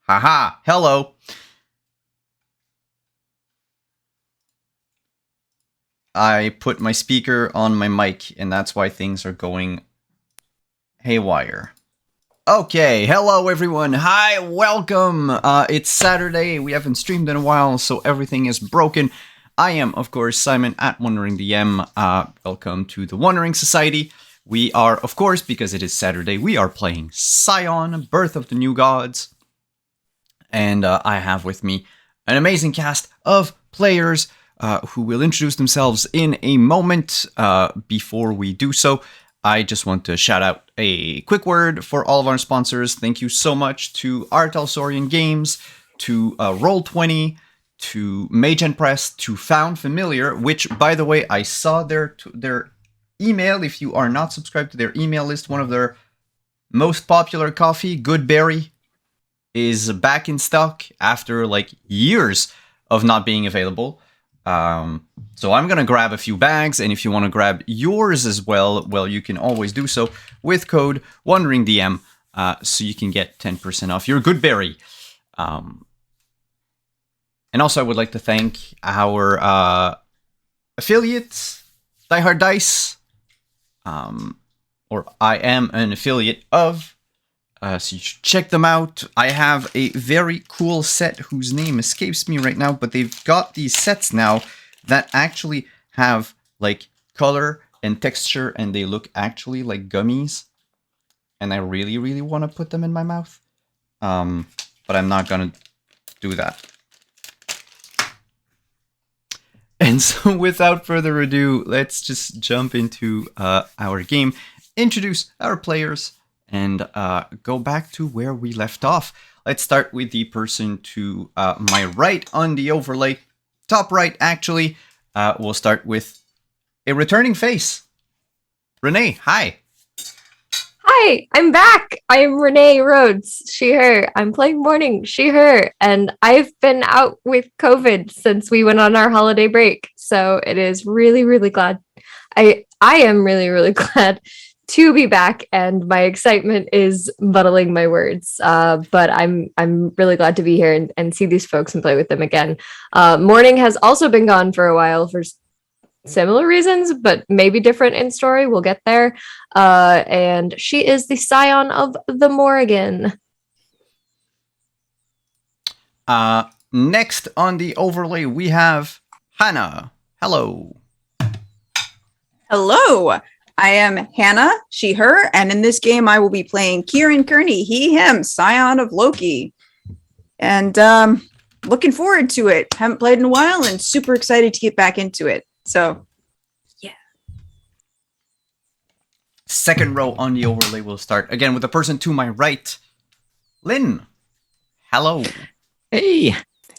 Haha, hello. I put my speaker on my mic, and that's why things are going haywire. Okay, hello everyone. Hi, welcome. It's Saturday. We haven't streamed in a while, so everything is broken. I am, of course, Simon at Wondering DM. Welcome to the Wondering Society. We are, of course, because it is Saturday, we are playing Scion, Birth of the New Gods. And I have with me an amazing cast of players who will introduce themselves in a moment. Before we do so, I just want to shout out a quick word for all of our sponsors. Thank you so much to Artalsorian Games, to Roll20, to Mage and Press, to Found Familiar, which, by the way, I saw their email. If you are not subscribed to their email list, one of their most popular coffee, Good Berry, is back in stock after like years of not being available. So I'm gonna grab a few bags, and if you want to grab yours as well, you can always do so with code WonderingDM, so you can get 10% off your Good Berry. And also, I would like to thank our affiliates, Die Hard Dice, or I am an affiliate of. So you should check them out. I have a very cool set whose name escapes me right now, but they've got these sets now that actually have like color and texture, and they look actually like gummies. And I really, really want to put them in my mouth. But I'm not gonna do that. And so without further ado, let's just jump into our game, introduce our players, and go back to where we left off. Let's start with the person to my right on the overlay. Top right, actually. We'll start with a returning face. Renee, hi. Hi, I'm back. I'm Renee Rhodes, she, her. I'm playing Morning, she, her. And I've been out with COVID since we went on our holiday break. So it is really, really glad. I am really, really glad to be back, and my excitement is muddling my words. But I'm really glad to be here and see these folks and play with them again. Morning has also been gone for a while for similar reasons, but maybe different in story. We'll get there. And she is the Scion of the Morrigan. Next on the overlay, we have Hannah. Hello. Hello. I am Hannah, she, her, and in this game I will be playing Kieran Kearney, he, him, Scion of Loki. And looking forward to it. Haven't played in a while and super excited to get back into it. So, yeah. Second row on the overlay will start again with the person to my right, Lynn. Hello. Hey,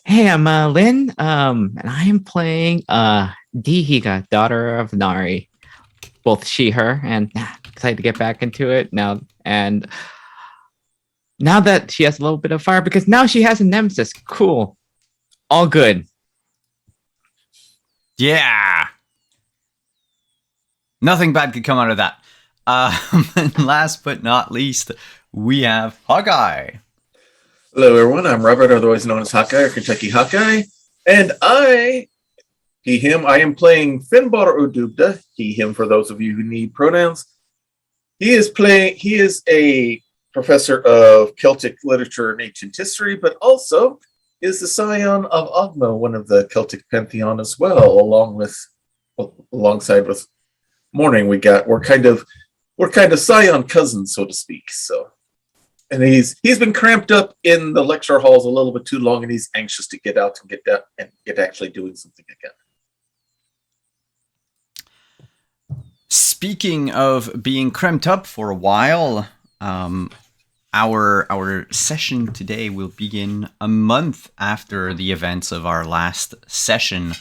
I'm Lynn. And I am playing Dihiga, daughter of Nari. Both she, her, and excited to get back into it now. And now that she has a little bit of fire, because now she has a nemesis. Cool. All good. Yeah. Nothing bad could come out of that. And last but not least, we have Hawkeye. Hello, everyone. I'm Robert, otherwise known as Hawkeye or Kentucky Hawkeye, and he, him, I am playing Finbar Udubda, he, him, for those of you who need pronouns. He is a professor of Celtic literature and ancient history, but also is the Scion of Ogma, one of the Celtic pantheon as well, alongside with Morning. We're kind of Scion cousins, so to speak. So, and he's been cramped up in the lecture halls a little bit too long, and he's anxious to get out and get actually doing something again. Speaking of being cramped up for a while, our session today will begin a month after the events of our last session.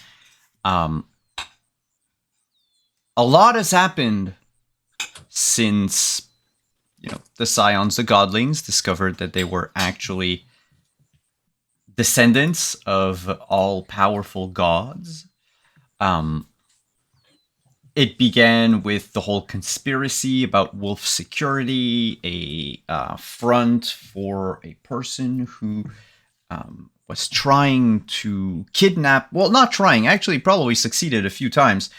A lot has happened since, the Scions, the Godlings, discovered that they were actually descendants of all-powerful gods. It began with the whole conspiracy about wolf security, a front for a person who was trying to kidnap, well, not trying, actually probably succeeded a few times,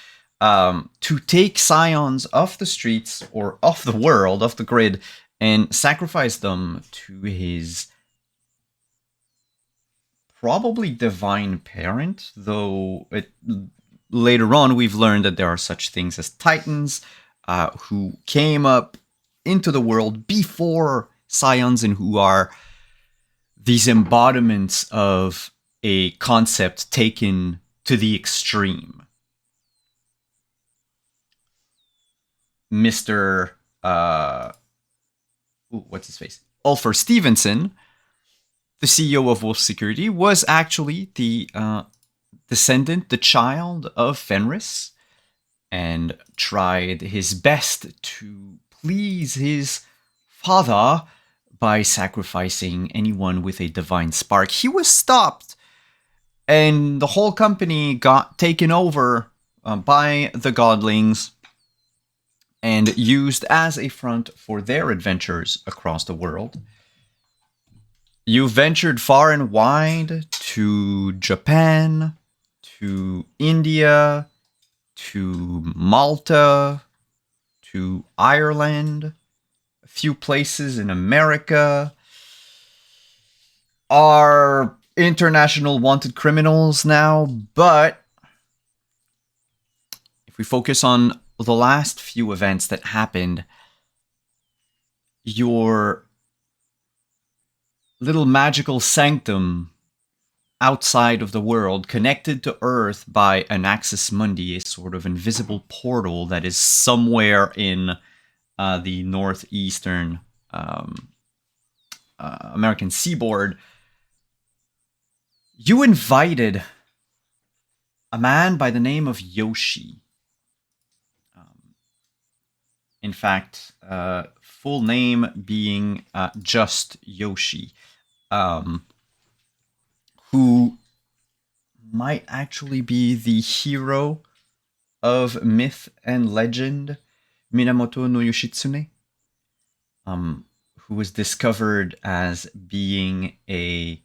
to take Scions off the streets or off the world, off the grid, and sacrifice them to his probably divine parent, though later on we've learned that there are such things as Titans who came up into the world before Scions and who are these embodiments of a concept taken to the extreme. Mr. What's his face? Ulfer Stevenson, the CEO of Wolf Security, was actually the descendant, the child of Fenris, and tried his best to please his father by sacrificing anyone with a divine spark. He was stopped, and the whole company got taken over by the godlings and used as a front for their adventures across the world. You ventured far and wide to Japan, to India, to Malta, to Ireland, a few places in America. Are international wanted criminals now, but if we focus on the last few events that happened, your little magical sanctum outside of the world, connected to Earth by an axis mundi, a sort of invisible portal that is somewhere in the northeastern American seaboard. You invited a man by the name of Yoshi. In fact, full name being just Yoshi, who might actually be the hero of myth and legend, Minamoto no Yoshitsune, who was discovered as being a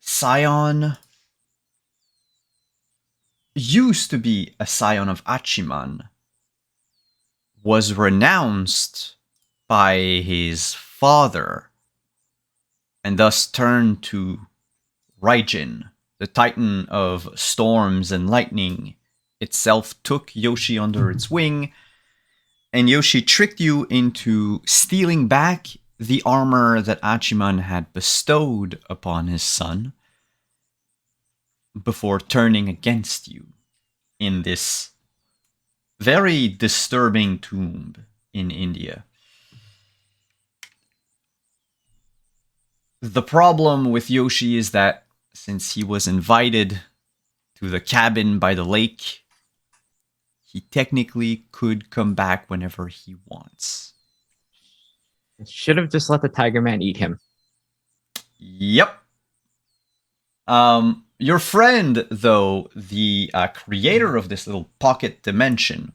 Scion, used to be a Scion of Achiman, was renounced by his father, and thus turned to Raijin, the Titan of storms and lightning. Itself took Yoshi under its wing, and Yoshi tricked you into stealing back the armor that Achiman had bestowed upon his son before turning against you in this very disturbing tomb in India. The problem with Yoshi is that since he was invited to the cabin by the lake, he technically could come back whenever he wants. Should have just let the Tiger Man eat him. Yep. Your friend, though, the creator of this little pocket dimension,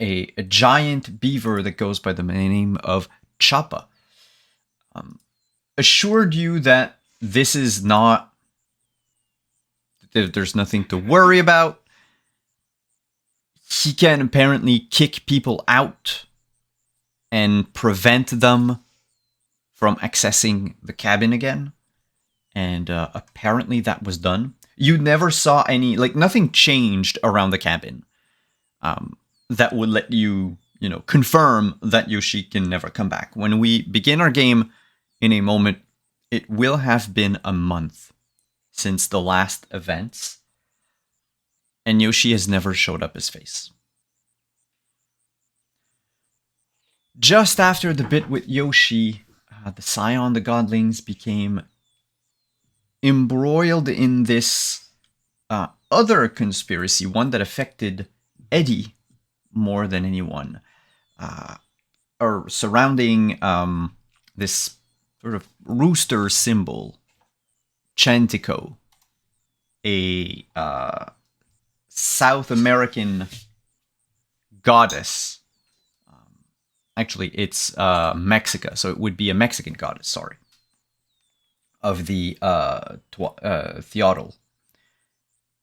a giant beaver that goes by the name of Chappa, assured you that this is not, there's nothing to worry about. He can apparently kick people out and prevent them from accessing the cabin again. And apparently that was done. You never saw any, like, nothing changed around the cabin that would let you, confirm that Yoshi can never come back. When we begin our game in a moment, it will have been a month since the last events, and Yoshi has never showed up his face. Just after the bit with Yoshi, the Scion, the Godlings, became embroiled in this other conspiracy, one that affected Eddie more than anyone, or surrounding this sort of rooster symbol, Chantico, a South American goddess. Actually, it's Mexica, so it would be a Mexican goddess, sorry. of the Theodol.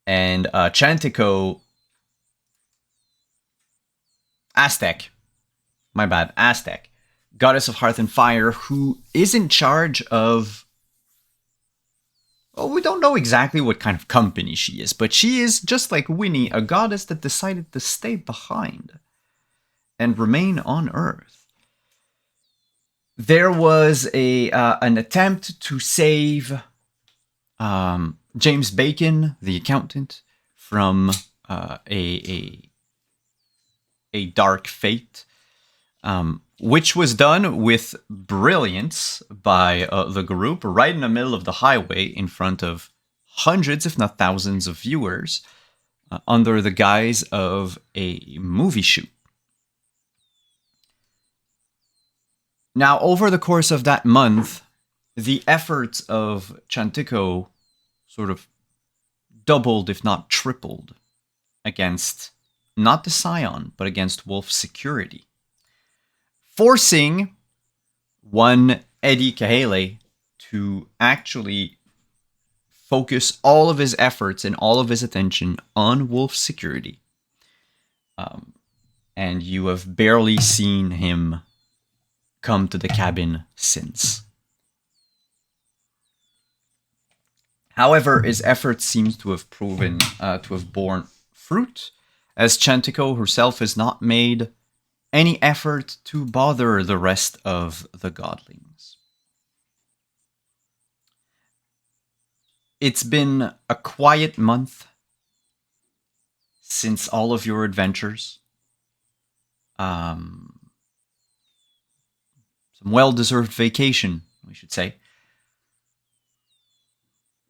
And Chantico, Aztec, my bad, Aztec, goddess of hearth and fire, who is in charge of, well, we don't know exactly what kind of company she is, but she is, just like Winnie, a goddess that decided to stay behind and remain on Earth. There was an attempt to save James Bacon, the accountant, from a dark fate, which was done with brilliance by the group right in the middle of the highway in front of hundreds, if not thousands, of viewers under the guise of a movie shoot. Now, over the course of that month, the efforts of Chantico sort of doubled, if not tripled, against not the Scion, but against Wolf's security, forcing one Eddie Kahele to actually focus all of his efforts and all of his attention on Wolf's security. And you have barely seen him come to the cabin since. However, his efforts seem to have proven to have borne fruit, as Chantico herself has not made any effort to bother the rest of the godlings. It's been a quiet month since all of your adventures. Some well-deserved vacation, we should say.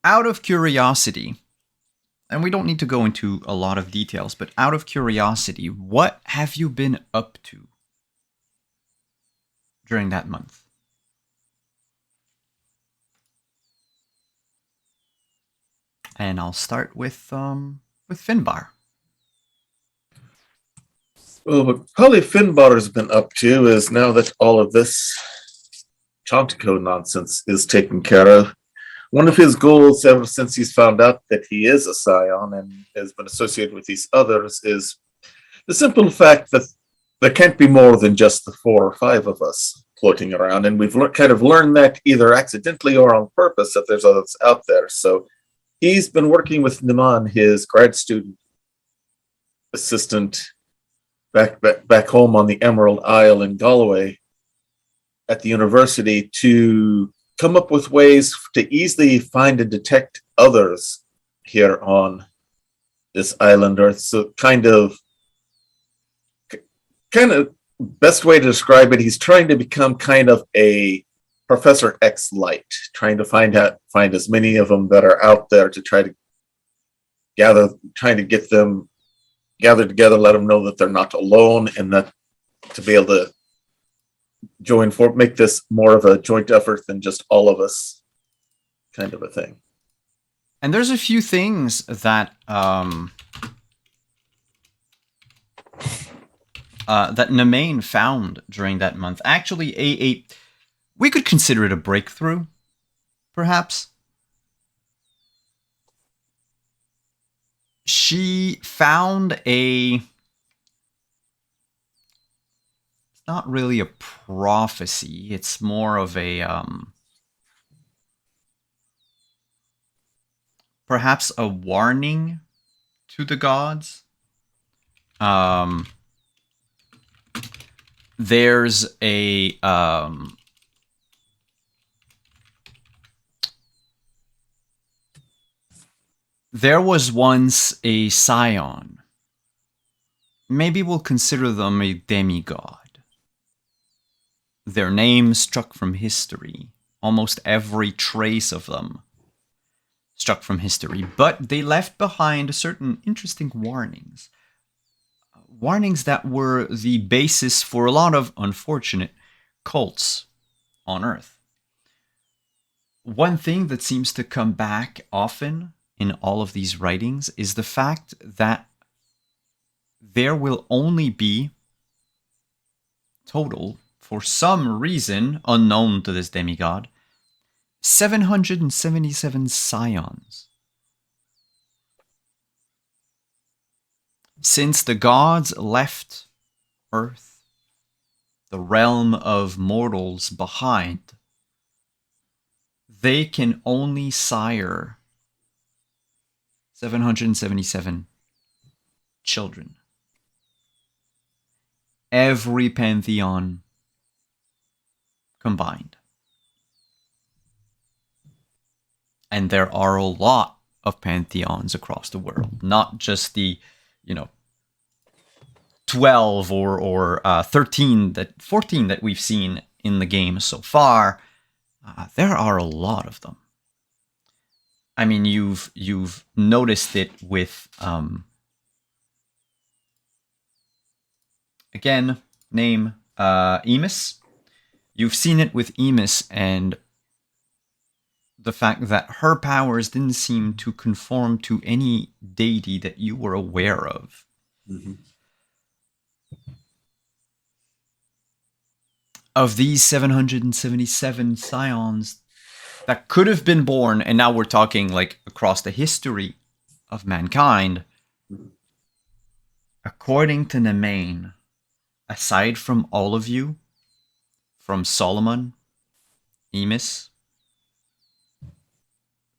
Out of curiosity, and we don't need to go into a lot of details, but out of curiosity, what have you been up to during that month? And I'll start with Finbar. Well, what probably Finbar has been up to is, now that all of this Chantico nonsense is taken care of, one of his goals ever since he's found out that he is a Scion and has been associated with these others is the simple fact that there can't be more than just the 4 or 5 of us floating around. And we've kind of learned that either accidentally or on purpose, that there's others out there. So he's been working with Niman, his grad student assistant, back home on the Emerald Isle in Galway at the university, to come up with ways to easily find and detect others here on this island Earth. So kind of best way to describe it, he's trying to become kind of a Professor X light, trying to find as many of them that are out there to try to get them gathered together, let them know that they're not alone, and that to be able to make this more of a joint effort than just all of us kind of a thing. And there's a few things that that Nemain found during that month. Actually, we could consider it a breakthrough, perhaps. She found it's not really a prophecy, it's more of a perhaps a warning to the gods. There's a there was once a Scion. Maybe we'll consider them a demigod. Their names struck from history. Almost every trace of them struck from history. But they left behind certain interesting warnings. Warnings that were the basis for a lot of unfortunate cults on Earth. One thing that seems to come back often in all of these writings is the fact that there will only be total, for some reason unknown to this demigod, 777 Scions. Since the gods left Earth, the realm of mortals behind, they can only sire 777 children. Every pantheon combined. And there are a lot of pantheons across the world, not just the, 12 or 13 14 that we've seen in the game so far. There are a lot of them. I mean, you've noticed it with again, name Emis. You've seen it with Emis and the fact that her powers didn't seem to conform to any deity that you were aware of. Mm-hmm. Of these 777 scions that could have been born, and now we're talking like across the history of mankind, according to Nemain, aside from all of you, from Solomon, Emis,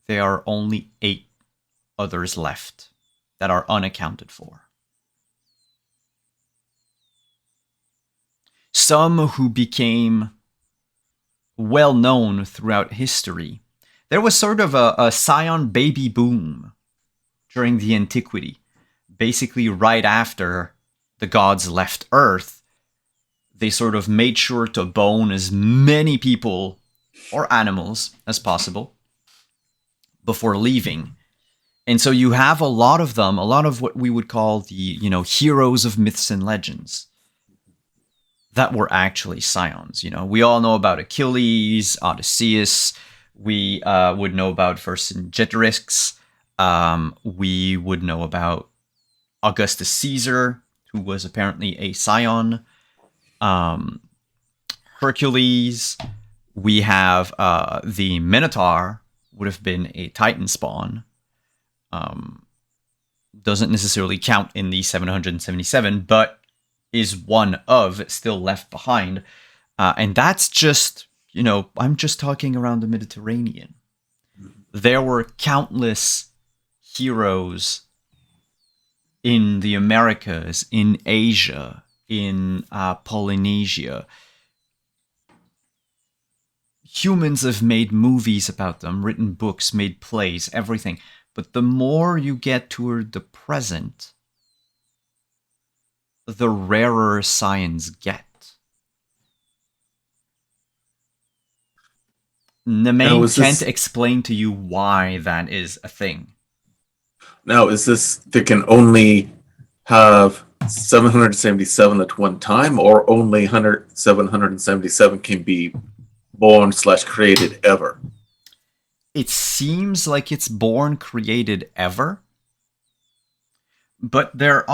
there are only 8 others left that are unaccounted for. Some who became well known throughout history. There was sort of a Scion baby boom during the antiquity. Basically, right after the gods left Earth, they sort of made sure to bone as many people or animals as possible before leaving. And so you have a lot of them, a lot of what we would call the, heroes of myths and legends that were actually Scions. We all know about Achilles, Odysseus. We would know about Vercingetorix. We would know about Augustus Caesar, who was apparently a Scion. Hercules. We have the Minotaur, would have been a Titan spawn. Doesn't necessarily count in the 777, but is one of still left behind. And that's just, I'm just talking around the Mediterranean. There were countless heroes in the Americas, in Asia, in Polynesia. Humans have made movies about them, written books, made plays, everything. But the more you get toward the present, the rarer science get. Nemain can't explain to you why that is a thing. Now, is this they can only have 777 at one time, or only 777 can be born/created ever? It seems like it's born created ever, but there's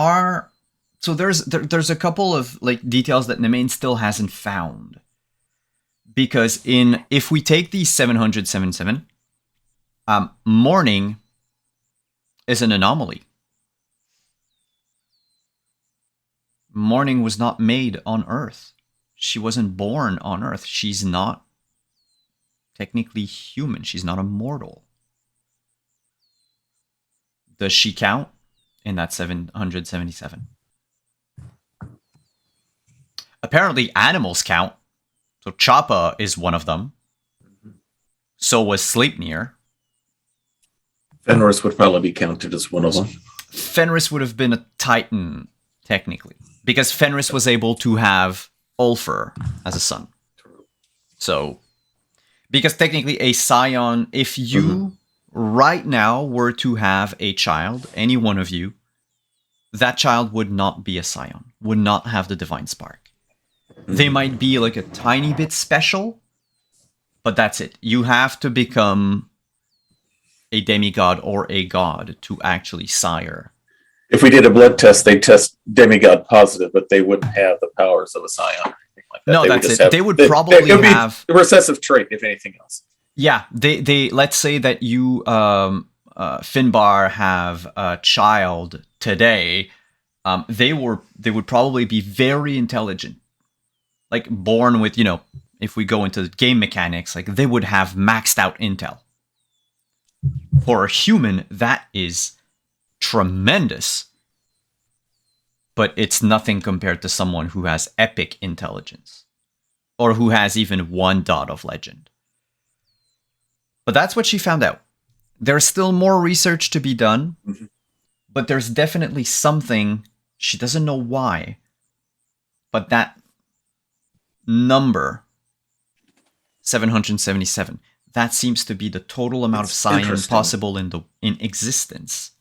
a couple of details that Nemain still hasn't found. Because if we take the 777, Morning is an anomaly. Morning was not made on Earth. She wasn't born on Earth. She's not technically human. She's not a mortal. Does she count in that 777? Apparently animals count. So Choppa is one of them. So was Sleipnir. Fenris would probably be counted as one of them. Fenris would have been a Titan, technically. Because Fenris was able to have Ulfr as a son. So, because technically a Scion, if you right now were to have a child, any one of you, that child would not be a Scion, would not have the Divine Spark. They might be like a tiny bit special, but that's it. You have to become a demigod or a god to actually sire. If we did a blood test, they'd test demigod positive, but they wouldn't have the powers of a Scion or anything like that. No, that's it. They would probably have a recessive trait, if anything else. Yeah, they let's say that you Finbar have a child today. They would probably be very intelligent, like born with, if we go into game mechanics, like they would have maxed out intel. For a human, that is tremendous, but it's nothing compared to someone who has epic intelligence, or who has even one dot of legend. But that's what she found out. There's still more research to be done, but there's definitely something, she doesn't know why, but that number, 777, that seems to be the total amount of Scion possible in existence.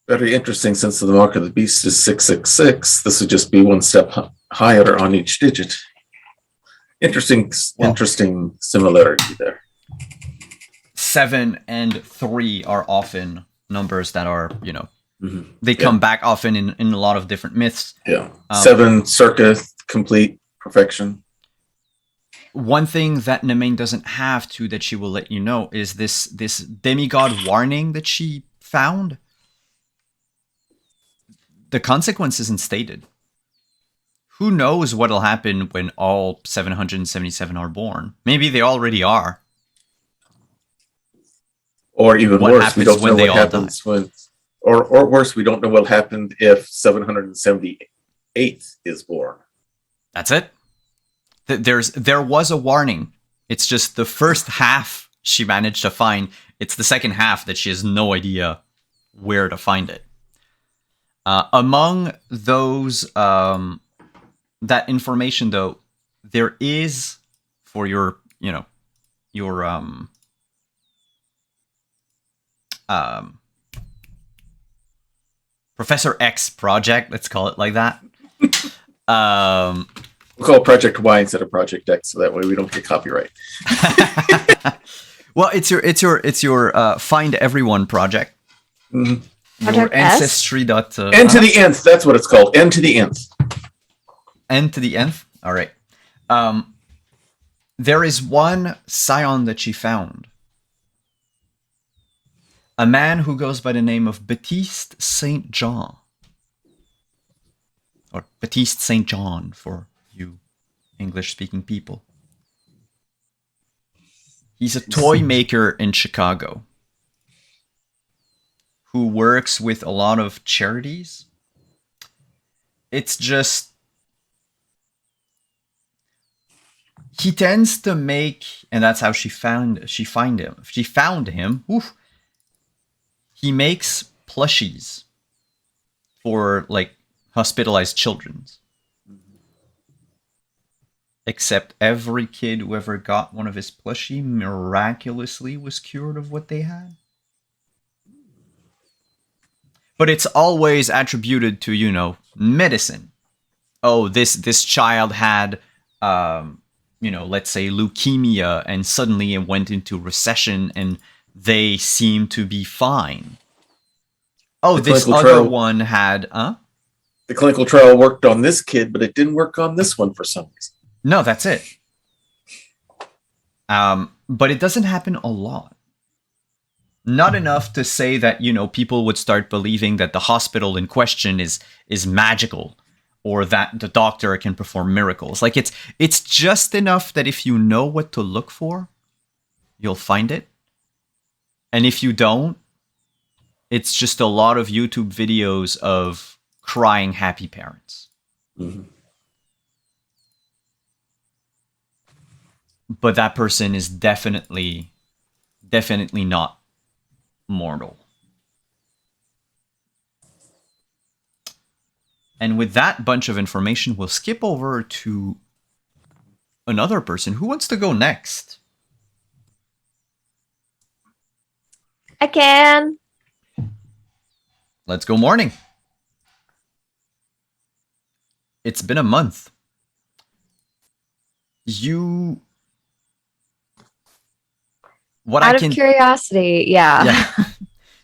Very interesting, since the mark of the beast is 666. This would just be one step higher on each digit. Interesting similarity there. 7 and 3 are often numbers that are, they come back often in a lot of different myths. Yeah. 7, circa complete perfection. One thing that Nemain doesn't have to, that she will let you know, is this demigod warning that she found. The consequence isn't stated. Who knows what'll happen when all 777 are born? Maybe they already are. Or even worse, we don't know what happens when, or worse, we don't know what happened if 778 is born. That's it. There was a warning. It's just the first half she managed to find. It's the second half that she has no idea where to find it. Among those, that information, though, there is, for your Professor X project, let's call it like that. We'll call it Project Y instead of Project X, so that way we don't get copyright. Well, it's your Find Everyone project. Mm-hmm. Your ancestry. N to the nth. That's what it's called. N to the nth. N to the nth. All right. There is one Scion that she found. A man who goes by the name of Baptiste Saint John, or Baptiste Saint John for you English-speaking people. He's a toy maker in Chicago who works with a lot of charities. It's just, he tends to make, and that's how she found him. Oof. He makes plushies for like hospitalized children. Except every kid who ever got one of his plushie miraculously was cured of what they had. But it's always attributed to, medicine. Oh, this child had, let's say leukemia, and suddenly it went into recession and they seem to be fine. Oh, this other one had, The clinical trial worked on this kid, but it didn't work on this one for some reason. No, that's it. But it doesn't happen a lot. Not enough to say that, people would start believing that the hospital in question is magical, or that the doctor can perform miracles. Like, it's just enough that if you know what to look for, you'll find it. And if you don't, it's just a lot of YouTube videos of crying happy parents. Mm-hmm. But that person is definitely not mortal. And with that bunch of information, we'll skip over to another person. Who wants to go next? I can. Let's go morning. It's been a month. Out of curiosity, yeah.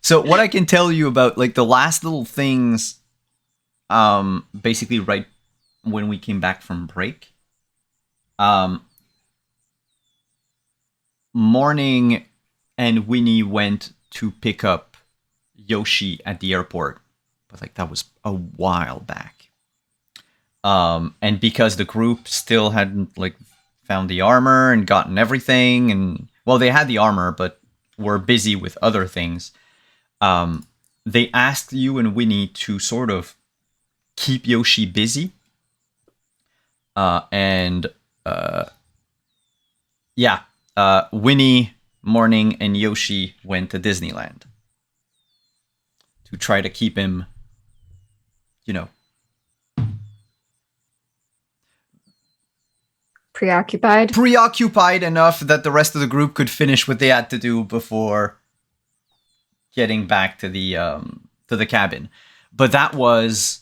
So what I can tell you about, like, the last little things, basically right when we came back from break, Morning and Winnie went to pick up Yoshi at the airport, but like that was a while back. And because the group still hadn't like found the armor and gotten everything, and well, they had the armor, but were busy with other things. They asked you and Winnie to sort of keep Yoshi busy. Winnie, Morning, and Yoshi went to Disneyland to try to keep him, preoccupied enough that the rest of the group could finish what they had to do before getting back to the cabin. But that was,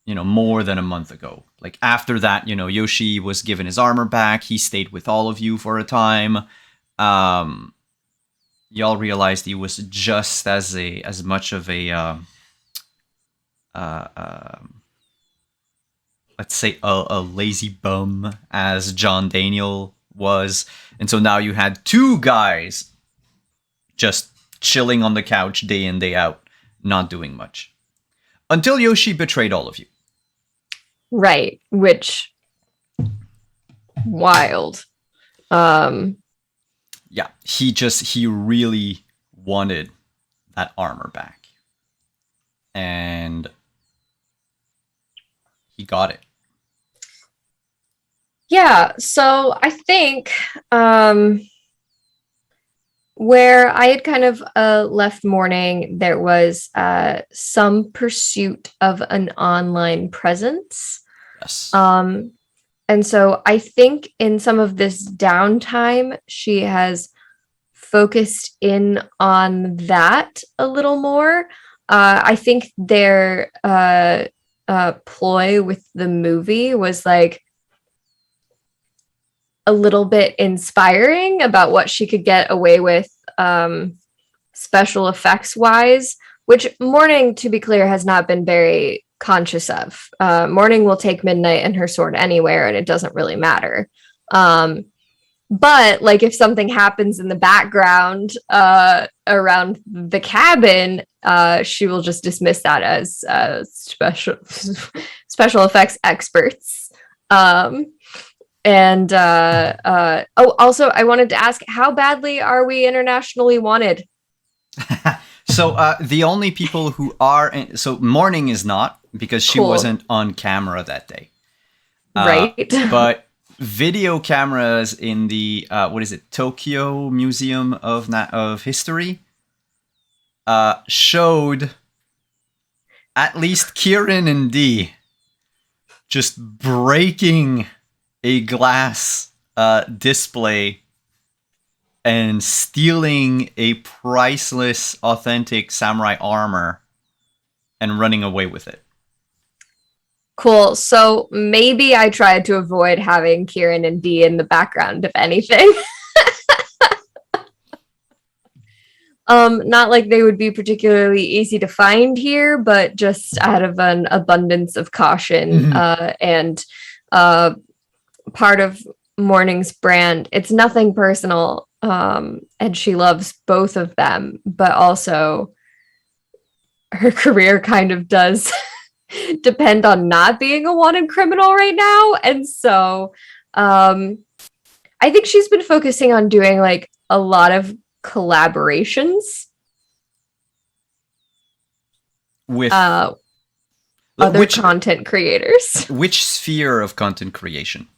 more than a month ago. Like after that, Yoshi was given his armor back. He stayed with all of you for a time. Y'all realized he was just as much of a let's say a lazy bum as John Daniel was. And so now you had two guys just chilling on the couch day in, day out, not doing much. Until Yoshi betrayed all of you. Right, which wild. Yeah, he really wanted that armor back. And he got it. Yeah, so I think where I had kind of left Morning, there was some pursuit of an online presence. Yes. And so I think in some of this downtime, she has focused in on that a little more. I think their ploy with the movie was like a little bit inspiring about what she could get away with special effects wise, which Morning, to be clear, has not been very conscious of. Morning will take Midnight and her sword anywhere, and it doesn't really matter. But like if something happens in the background around the cabin, she will just dismiss that as special effects experts. Also, I wanted to ask, how badly are we internationally wanted? So the only people who are so Morning is not, because she wasn't on camera that day. Right. But video cameras in the Tokyo Museum of History showed at least Kieran and Dee just breaking a glass display and stealing a priceless, authentic samurai armor and running away with it. Cool. So maybe I tried to avoid having Kieran and Dee in the background, if anything. Not like they would be particularly easy to find here, but just out of an abundance of caution. And part of Morning's brand, it's nothing personal. And she loves both of them, but also her career kind of does depend on not being a wanted criminal right now. And so I think she's been focusing on doing like a lot of collaborations with other content creators. Which sphere of content creation?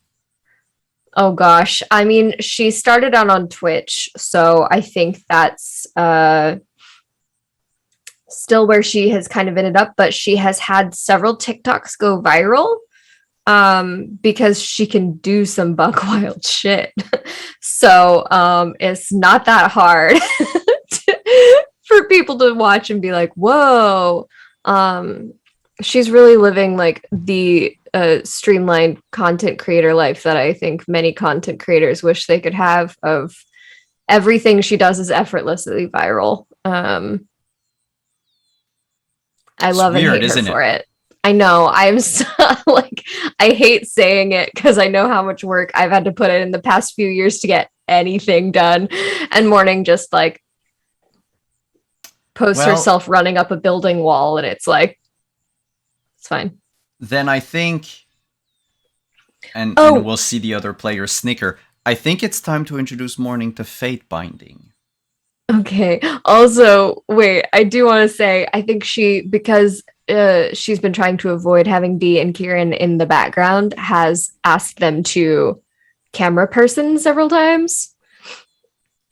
Oh gosh, I mean, she started out on Twitch, so I think that's still where she has kind of ended up, but she has had several TikToks go viral because she can do some buck wild shit. So it's not that hard for people to watch and be like, whoa. She's really living like the streamlined content creator life that I think many content creators wish they could have, of everything she does is effortlessly viral. I love and hate her for it. I know. I'm so, like, I hate saying it because I know how much work I've had to put in the past few years to get anything done. And Morning just like posts Well- herself running up a building wall, and it's like, it's fine. Then I think, and Oh. we'll see the other players snicker. I think it's time to introduce Morning to Fate Binding. Okay. Also, wait, I do want to say, I think because she's been trying to avoid having Dee and Kieran in the background, has asked them to camera person several times.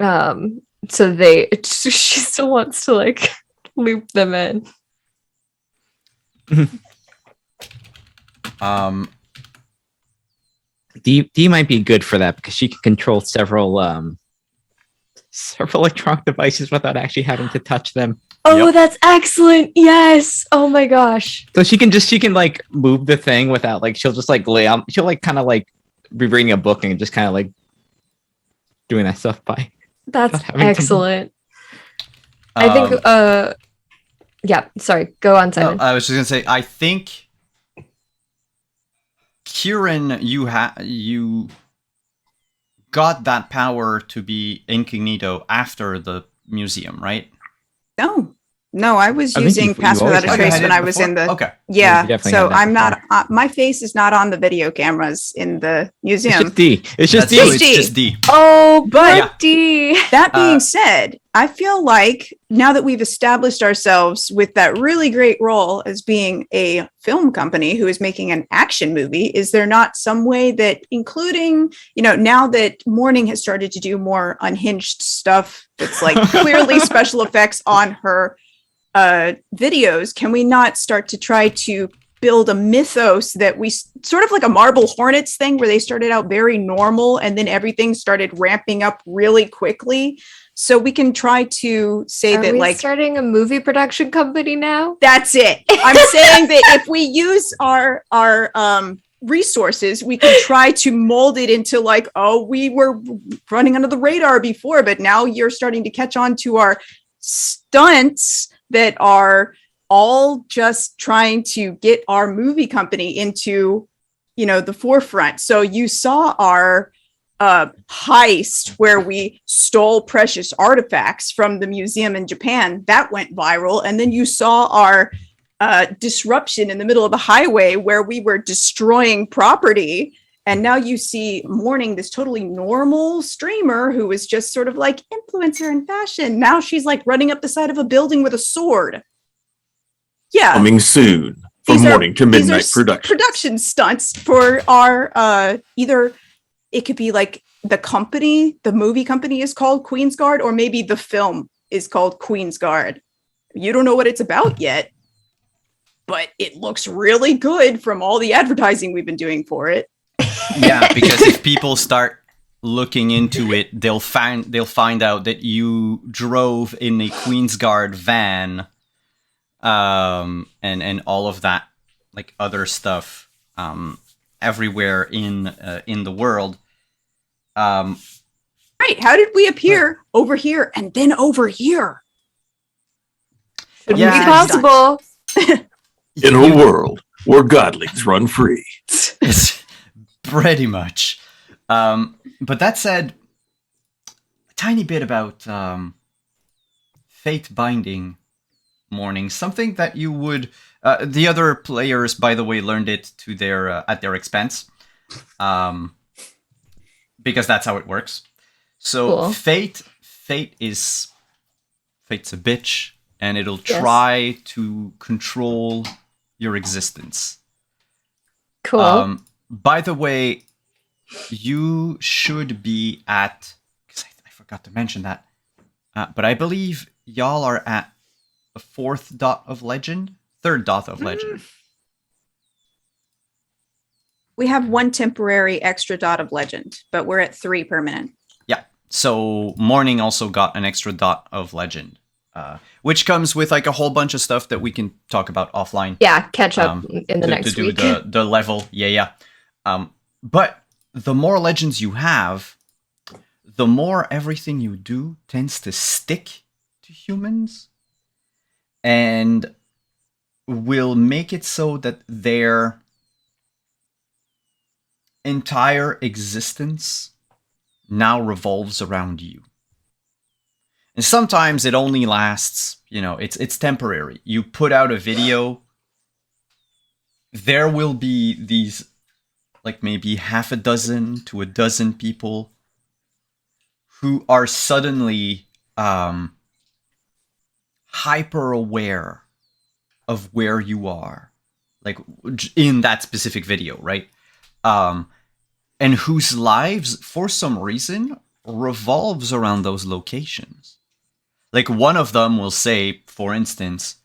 So she still wants to like loop them in. D might be good for that because she can control several electronic devices without actually having to touch them. Oh, Yep. that's excellent. Yes. Oh my gosh. So she can like move the thing without like she'll just like lay on. She'll like kind of like be reading a book and just kind of like doing that stuff by. That's Not having to- excellent. I think yeah, sorry. Go on, No, Simon. I was just gonna say, I think Kieran, you got that power to be incognito after the museum, right? No, I was I think using you Pass always Without a had Trace had when it I was in before? the Okay. yeah. you definitely So had that I'm not. My face is not on the video cameras in the It's museum. just D. It's just That's D. true, Just it's D. just D. Oh, But- but D. That being Uh, said, I feel like now that we've established ourselves with that really great role as being a film company who is making an action movie, is there not some way that, including, now that Morning has started to do more unhinged stuff that's like clearly special effects on her videos, can we not start to try to build a mythos that we sort of like a Marble Hornets thing where they started out very normal and then everything started ramping up really quickly? So we can try to say Are that we like starting a movie production company now? that's it. I'm saying that if we use our resources, we can try to mold it into like, oh, we were running under the radar before, but now you're starting to catch on to our stunts that are all just trying to get our movie company into, the forefront. So you saw our heist where we stole precious artifacts from the museum in Japan. That went viral. And then you saw our disruption in the middle of the highway where we were destroying property. And now you see Morning, this totally normal streamer who was just sort of like influencer in fashion. Now she's like running up the side of a building with a sword. Yeah. Coming soon from These are- Morning to these are Midnight production stunts for our either it could be like the movie company is called Queen's Guard, or maybe the film is called Queen's Guard. You don't know what it's about yet, but it looks really good from all the advertising we've been doing for it. Yeah, because if people start looking into it, they'll find out that you drove in a Queen's Guard van, and all of that, like other stuff, everywhere in the world. Right? How did we appear over here and then over here? Could Yeah, be possible. In a world where godlings run free. Pretty much. But that said, a tiny bit about fate binding Morning. Something that you would... the other players, by the way, learned it to their at their expense. Because that's how it works. So Cool. Fate's a bitch, and it'll Yes. try to control your existence. Cool. By the way, you should be at... Because I forgot to mention that. But I believe y'all are at the 4th dot of legend? 3rd dot of legend. We have one temporary extra dot of legend, but we're at 3 permanent. Yeah. So Morning also got an extra dot of legend. Which comes with like a whole bunch of stuff that we can talk about offline. Yeah, catch up in the to next do week. the level. Yeah. But the more legends you have, the more everything you do tends to stick to humans and will make it so that their entire existence now revolves around you. And sometimes it only lasts, it's temporary. You put out a video, there will be these, like maybe half a dozen to a dozen people who are suddenly hyper aware of where you are, like in that specific video, right? And whose lives, for some reason, revolves around those locations. Like one of them will say, for instance,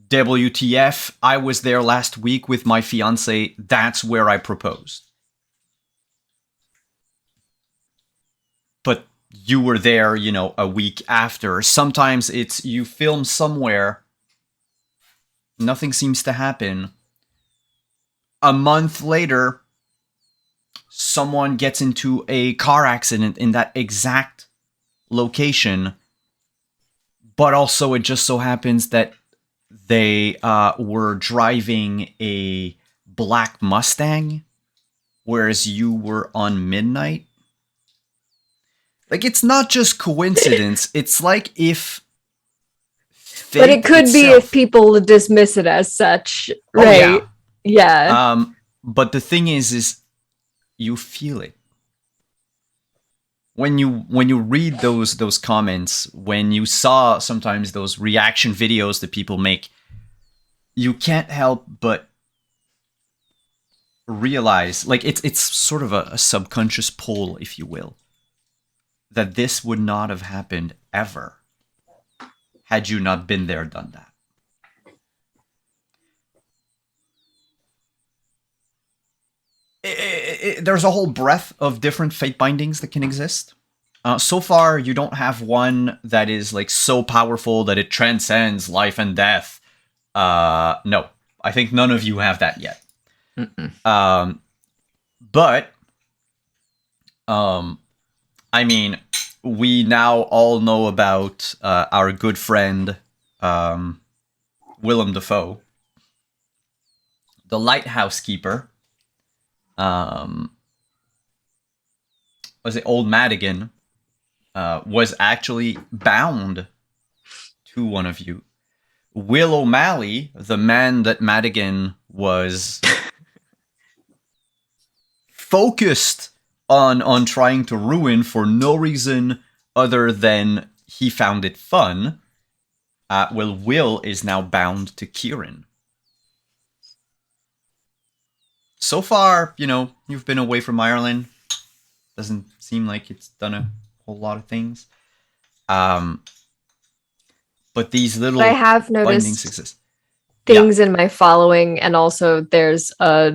WTF, I was there last week with my fiance, that's where I proposed. But you were there, a week after. Sometimes it's you film somewhere, nothing seems to happen. A month later, someone gets into a car accident in that exact location, but also it just so happens that they were driving a black Mustang, whereas you were on Midnight. Like, it's not just coincidence. It's like if fate But it could be itself- if people dismiss it as such, Oh, right? yeah. Yeah. But the thing is you feel it. When you read those comments, when you saw sometimes those reaction videos that people make, you can't help but realize, like, it's sort of a subconscious pull, if you will, that this would not have happened ever had you not been there, done that. There's a whole breadth of different fate bindings that can exist. So far, you don't have one that is like so powerful that it transcends life and death. No, I think none of you have that yet. But I mean, we now all know about our good friend Willem Dafoe, the lighthouse keeper. Was it Old Madigan? Was actually bound to one of you. Will O'Malley, the man that Madigan was focused on trying to ruin for no reason other than he found it fun, Will is now bound to Kieran. So far, you've been away from Ireland. Doesn't seem like it's done a whole lot of things. But these little I have bindings noticed exist. things in my following, and also there's a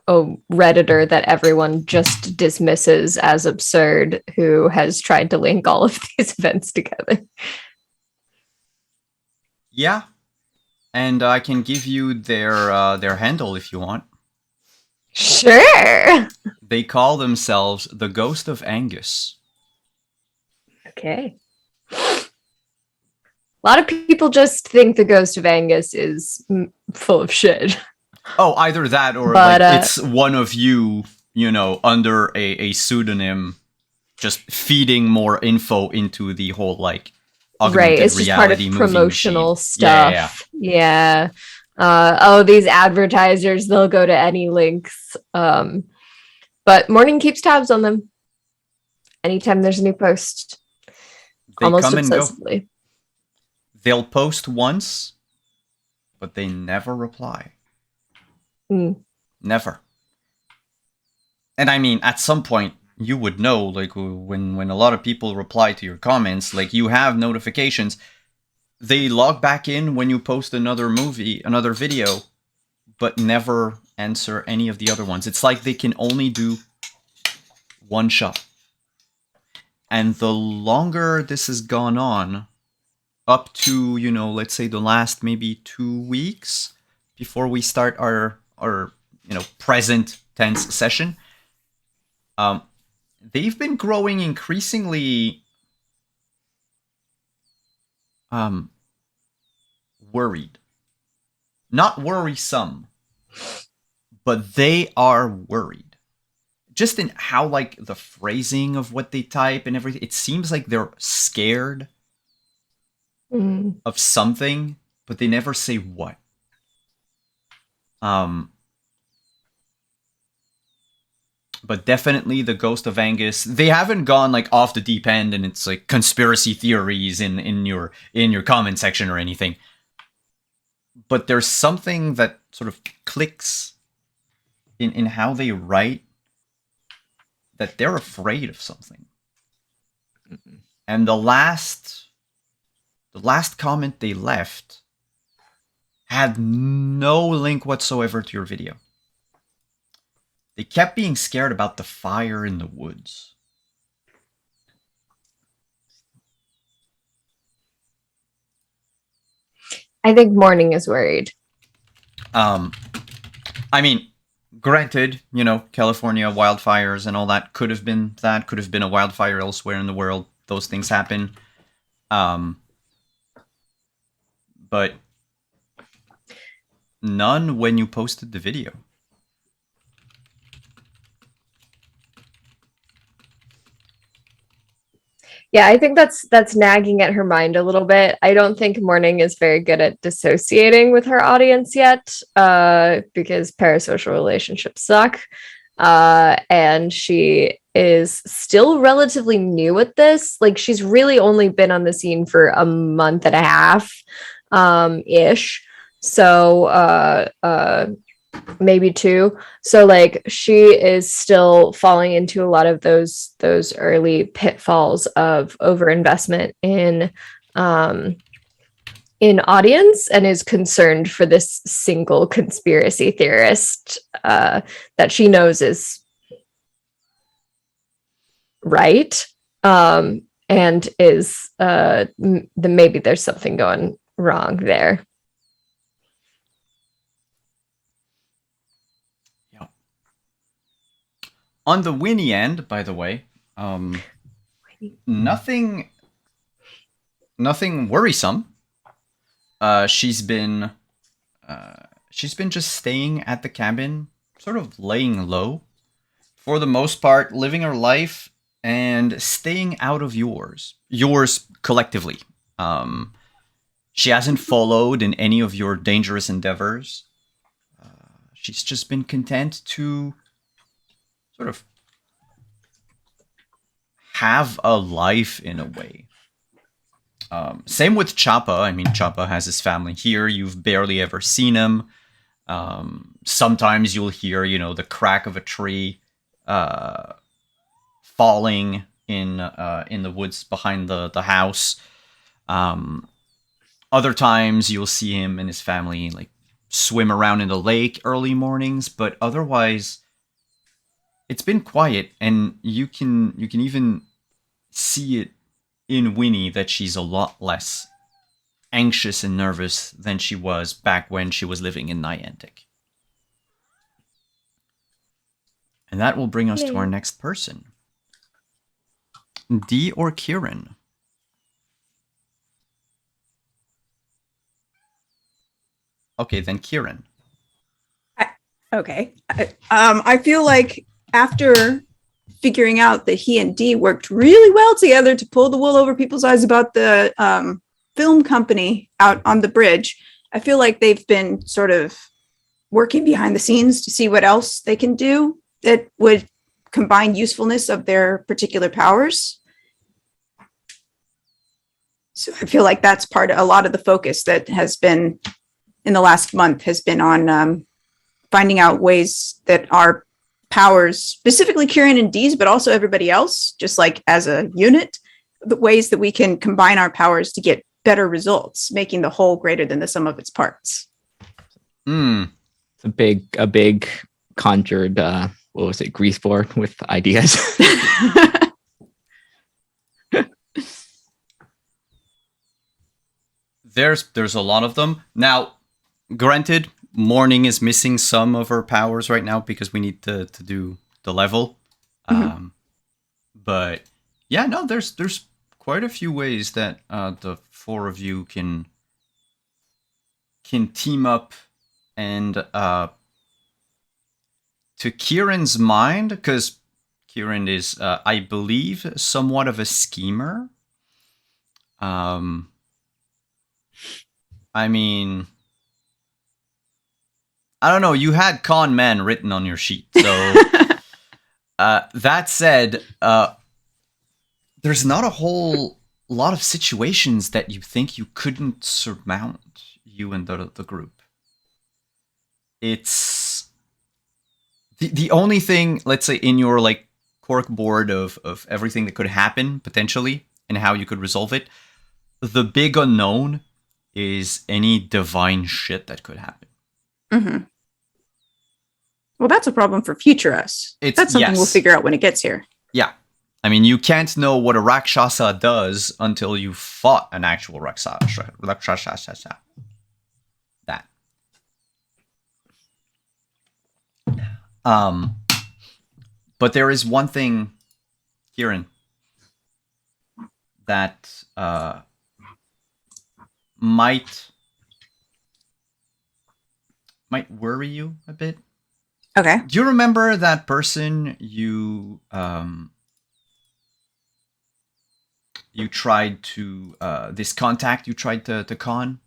Redditor that everyone just dismisses as absurd who has tried to link all of these events together. Yeah. And I can give you their handle if you want. Sure. They call themselves the Ghost of Angus. Okay. A lot of people just think the Ghost of Angus is full of shit. Oh, either that or But, it's one of you, under a pseudonym, just feeding more info into the whole augmented Right, it's just part of reality movie promotional machine. stuff. Yeah. These advertisers, they'll go to any links. But Morning keeps tabs on them. Anytime there's a new post. They Almost come and go. obsessively. They'll post once, but they never reply. Never. And I mean, at some point, you would know, when a lot of people reply to your comments, you have notifications. They log back in when you post another video, but never answer any of the other ones. It's like they can only do one shot. And the longer this has gone on, up to, let's say the last maybe 2 weeks before we start our present tense session, they've been growing increasingly worried. Not worrisome, but they are worried. just in how like the phrasing of what they type and everything, it seems like they're scared Mm. of something, but they never say what. But definitely the Ghost of Angus. They haven't gone like off the deep end, and it's like conspiracy theories in your comment section or anything. But there's something that sort of clicks in how they write, that they're afraid of something. Mhm. And the last comment they left had no link whatsoever to your video. They kept being scared about the fire in the woods. I think Morning is worried. I mean, granted, you know, California wildfires and all that could have been a wildfire elsewhere in the world. Those things happen. But none when you posted the video. Yeah, I think that's nagging at her mind a little bit. I don't think Morning is very good at dissociating with her audience yet, because parasocial relationships suck. And she is still relatively new at this. Like, she's really only been on the scene for a month and a half, ish. So maybe 2. So like, she is still falling into a lot of those early pitfalls of overinvestment in audience, and is concerned for this single conspiracy theorist that she knows is right, and is maybe there's something going wrong there. On the Winnie end, by the way, nothing worrisome. She's been just staying at the cabin, sort of laying low, for the most part, living her life and staying out of yours collectively. She hasn't followed in any of your dangerous endeavors. She's just been content to sort of have a life in a way. Same with Choppa. I mean, Choppa has his family here. You've barely ever seen him. Sometimes you'll hear, you know, the crack of a tree falling in the woods behind the house. Other times you'll see him and his family like swim around in the lake early mornings, but otherwise it's been quiet, and you can even see it in Winnie that she's a lot less anxious and nervous than she was back when she was living in Niantic. And that will bring us to our next person. Dee or Kieran? Okay, then Kieran. Okay. I feel like after figuring out that he and Dee worked really well together to pull the wool over people's eyes about the film company out on the bridge, I feel like they've been sort of working behind the scenes to see what else they can do that would combine usefulness of their particular powers. So I feel like that's part of a lot of the focus that has been in the last month has been on finding out ways that our powers, specifically Kieran and Dee's, but also everybody else, just like as a unit, the ways that we can combine our powers to get better results, making the whole greater than the sum of its parts. It's a big conjured, what was it, grease board with ideas. There's a lot of them. Now, granted, Morning is missing some of her powers right now because we need to do the level. Mm-hmm. But yeah, no, there's quite a few ways that the 4 of you can team up. And to Kieran's mind, because Kieran is, I believe, somewhat of a schemer. I mean, I don't know. You had con man written on your sheet, so that said, there's not a whole lot of situations that you think you couldn't surmount, you and the group. It's the only thing, let's say, in your like cork board of everything that could happen potentially and how you could resolve it. The big unknown is any divine shit that could happen. Mm-hmm. Well, that's a problem for future us. That's something we'll figure out when it gets here. Yeah. I mean, you can't know what a Rakshasa does until you fought an actual Rakshasa. That. But there is one thing, Kieran, that might worry you a bit. Okay. Do you remember that person you tried to this contact you tried to con?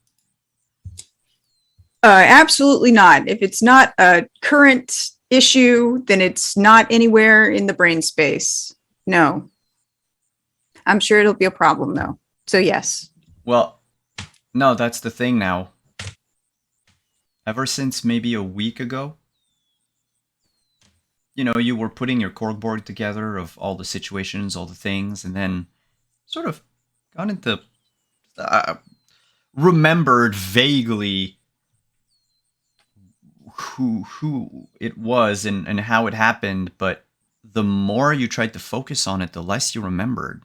Absolutely not. If it's not a current issue, then it's not anywhere in the brain space. No. I'm sure it'll be a problem though. So yes. Well, no, that's the thing now. Ever since maybe a week ago, you know, you were putting your corkboard together of all the situations, all the things, and then sort of got into remembered vaguely who it was and how it happened, but the more you tried to focus on it, the less you remembered.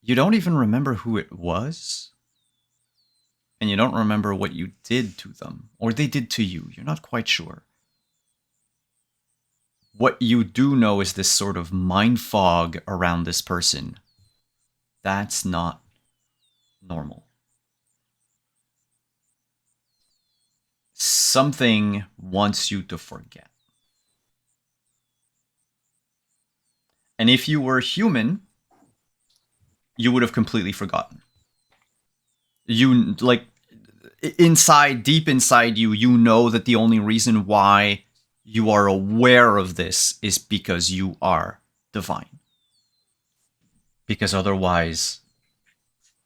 You don't even remember who it was. And you don't remember what you did to them, or they did to you. You're not quite sure. What you do know is this sort of mind fog around this person. That's not normal. Something wants you to forget. And if you were human, you would have completely forgotten. You, like, deep inside you, you know that the only reason why you are aware of this is because you are divine. Because otherwise,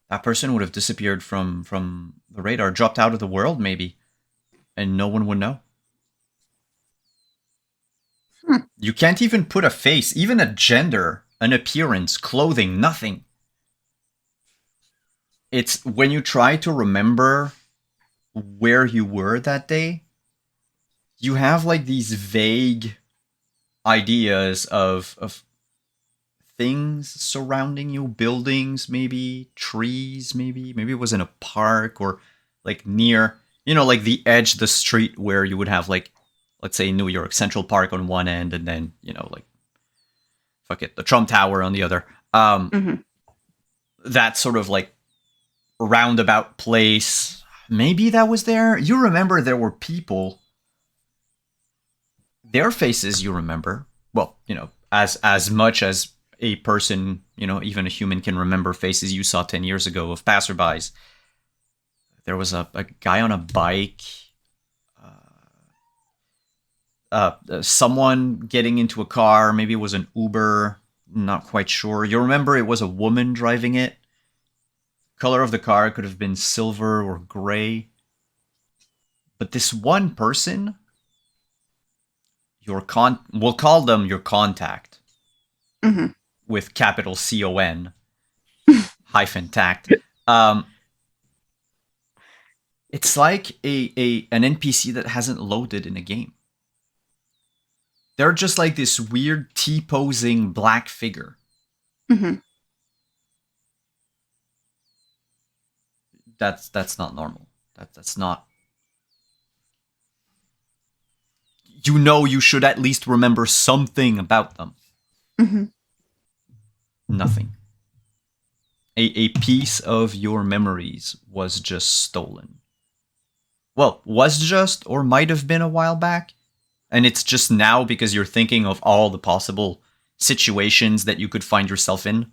that person would have disappeared from the radar, dropped out of the world maybe, and no one would know. You can't even put a face, even a gender, an appearance, clothing, nothing. It's when you try to remember where you were that day, you have like these vague ideas of things surrounding you, buildings, maybe trees, maybe it was in a park or like near, you know, like the edge of the street where you would have like, let's say New York Central Park on one end and then, you know, like fuck it, the Trump Tower on the other. That sort of like roundabout place. Maybe that was there. You remember there were people. Their faces you remember. Well, you know, as much as a person, you know, even a human can remember faces you saw 10 years ago of passerbys. There was a guy on a bike. Someone getting into a car. Maybe it was an Uber. Not quite sure. You remember it was a woman driving it. Color of the car could have been silver or gray. But this one person, we'll call them your contact. Mm-hmm. With capital CON hyphen tact. It's like an NPC that hasn't loaded in a game. They're just like this weird T-posing black figure. Mm-hmm. That's not normal. That's not. You know, you should at least remember something about them. Mm-hmm. Nothing. A piece of your memories was just stolen. Well, was just or might have been a while back, And it's just now because you're thinking of all the possible situations that you could find yourself in.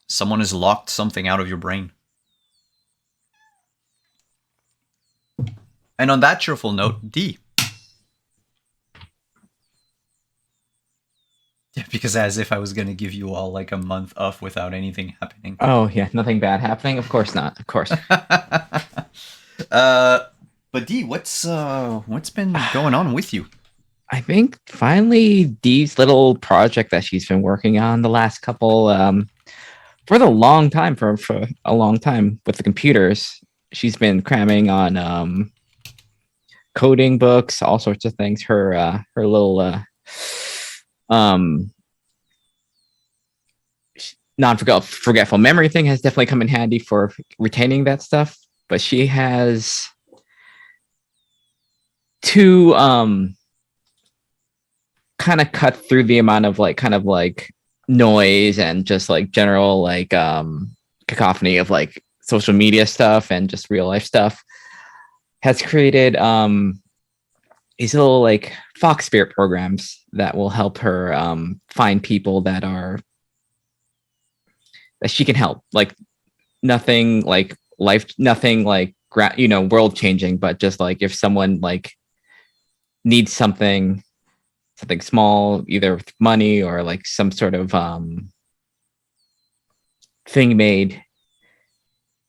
Someone has locked something out of your brain. And on that cheerful note, D. Yeah, because as if I was going to give you all like a month off without anything happening. Oh yeah, nothing bad happening. Of course not. Of course. But D, what's been going on with you? I think finally Dee's little project that she's been working on the last couple for a long time with the computers. She's been cramming on coding books, all sorts of things. Her little non-forgetful memory thing has definitely come in handy for retaining that stuff. But she has to kind of cut through the amount of kind of noise and just like general cacophony of like social media stuff and just real life stuff. Has created these little like fox spirit programs that will help her find people that she can help. Like nothing like world changing, but just like if someone like needs something small, either with money or like some sort of thing made,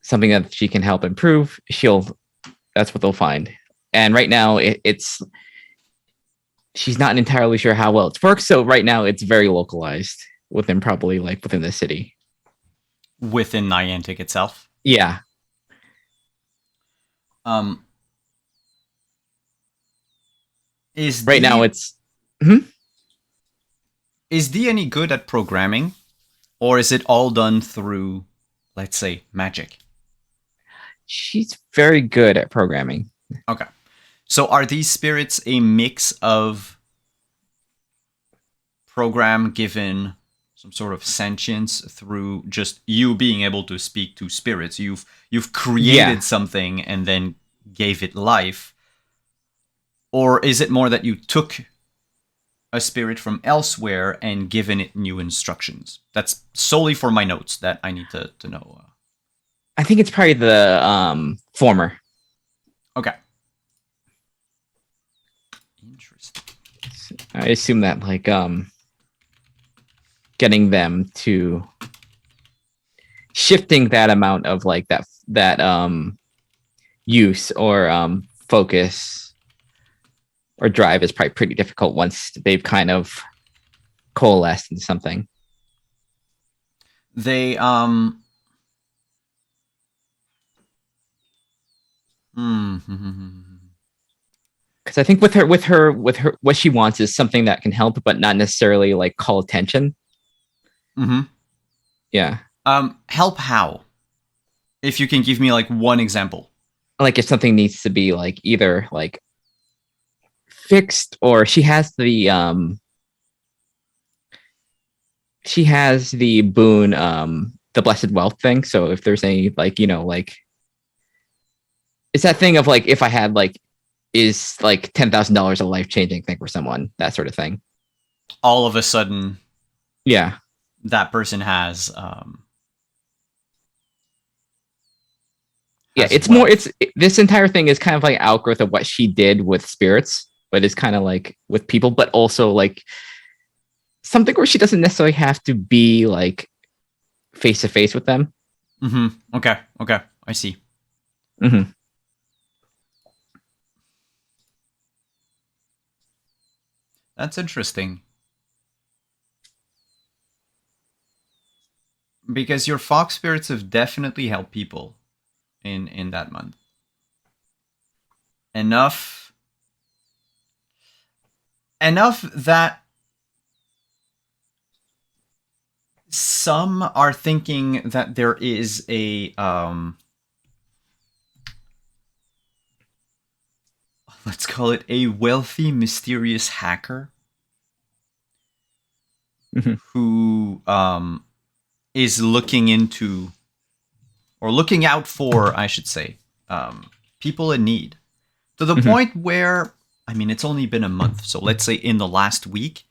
something that she can help improve, that's what they'll find. And right now she's not entirely sure how well it works. So right now it's very localized within the city. Within Niantic itself? Yeah. Is right now it's Is D any good at programming? Or is it all done through, let's say, magic? She's very good at programming. Okay. So are these spirits a mix of program given some sort of sentience through just you being able to speak to spirits? You've created something and then gave it life? Or is it more that you took a spirit from elsewhere and given it new instructions? That's solely for my notes that I need to know. I think it's probably the former. Okay. Interesting. I assume that getting them to shifting that amount of like that use or focus or drive is probably pretty difficult once they've kind of coalesced into something. They because I think with her what she wants is something that can help but not necessarily like call attention. Yeah. Help how? If you can give me like one example. Like if something needs to be like either like fixed or she has the boon the blessed wealth thing. So if there's any like it's that thing of like if I had like is like $10,000 a life-changing thing for someone, that sort of thing. All of a sudden, yeah, that person has it's more this entire thing is kind of like outgrowth of what she did with spirits, but it's kind of like with people, but also like something where she doesn't necessarily have to be like face to face with them. Okay, I see. That's interesting. Because your fox spirits have definitely helped people in that month. Enough that some are thinking that there is a let's call it a wealthy, mysterious hacker who is looking into, or looking out for, I should say, people in need. to the Mhm. point where, I mean, it's only been a month. So let's say in the last week,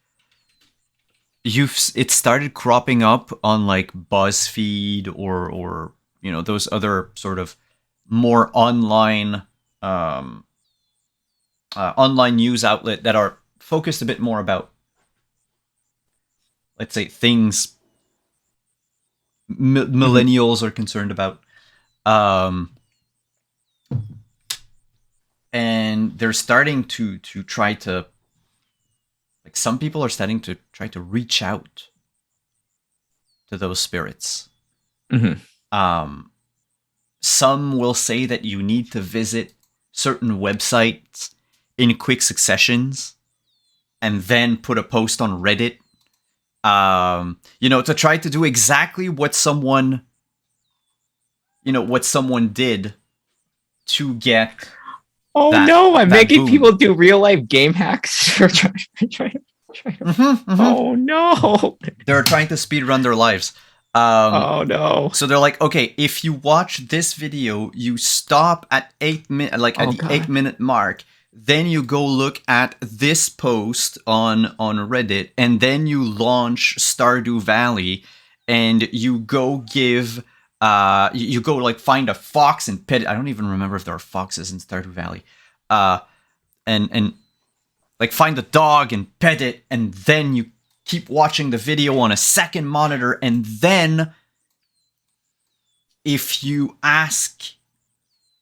it started cropping up on like BuzzFeed or those other sort of more online news outlet that are focused a bit more about, let's say, things millennials are concerned about. And they're starting to try to, like, some people are starting to try to reach out to those spirits. Mhm. Some will say that you need to visit certain websites in quick successions and then put a post on Reddit, to try to do exactly what someone did to get. Oh That- no! I'm that making boom. people do real life game hacks. for trying to- Oh no! They're trying to speedrun their lives. Oh no! So they're like, okay, if you watch this video, you stop at 8 minutes, like at Oh, the God. 8-minute mark. Then you go look at this post on Reddit, and then you launch Stardew Valley, and you go give, you go like find a fox and pet it. I don't even remember if there are foxes in Stardew Valley, and like find the dog and pet it, and then you keep watching the video on a second monitor, and then if you ask,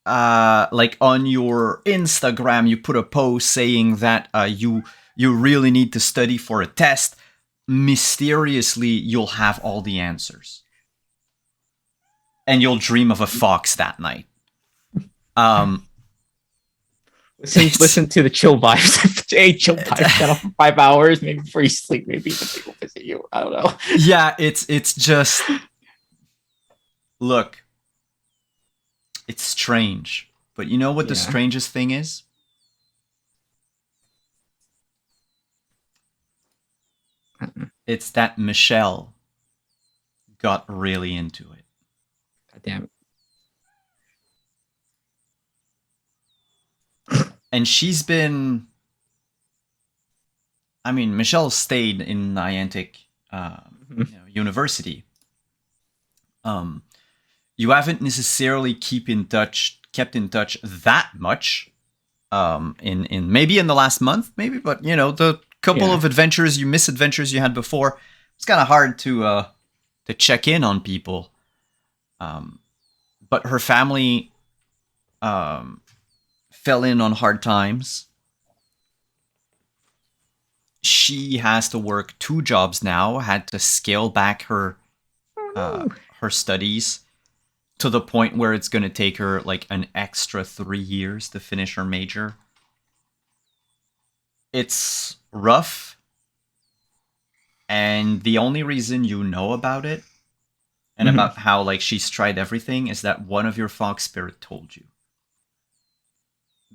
like on your Instagram, you put a post saying that you really need to study for a test, mysteriously you'll have all the answers, and you'll dream of a fox that night. Listen to the chill vibes. Hey, chill vibes channel for 5 hours, maybe before you sleep. Maybe the people visit you. I don't know. Yeah, it's just, look, it's strange, but you know what the Yeah. strangest thing is? It's that Michelle got really into it. God damn it. And she's been, I mean, Michelle stayed in Niantic University. You haven't necessarily kept in touch that much. In maybe in the last month, maybe, but the couple of misadventures you had before, it's kind of hard to check in on people. But her family fell in on hard times. She has to work 2 jobs now, had to scale back her studies to the point where it's going to take her like an extra 3 years to finish her major. It's rough, and the only reason you know about it and Mhm. about how like she's tried everything is that one of your fox spirit told you,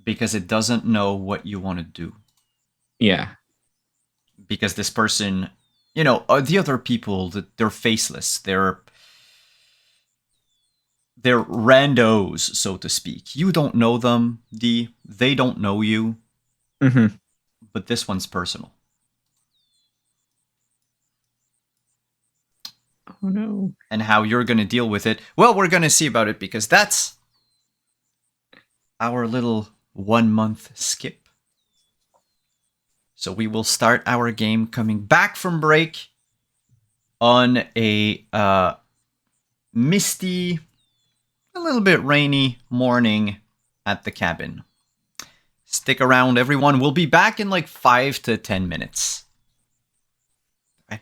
because it doesn't know what you want to do. Yeah. Because this person, the other people, they're faceless. They're randos, so to speak. You don't know them, they don't know you, Mm-hmm. but this one's personal. Oh no. And how you're going to deal with it, well, we're going to see about it, because that's our little 1 month skip. So we will start our game coming back from break on a misty, a little bit rainy morning at the cabin. Stick around, everyone. We'll be back in like 5 to 10 minutes. Okay.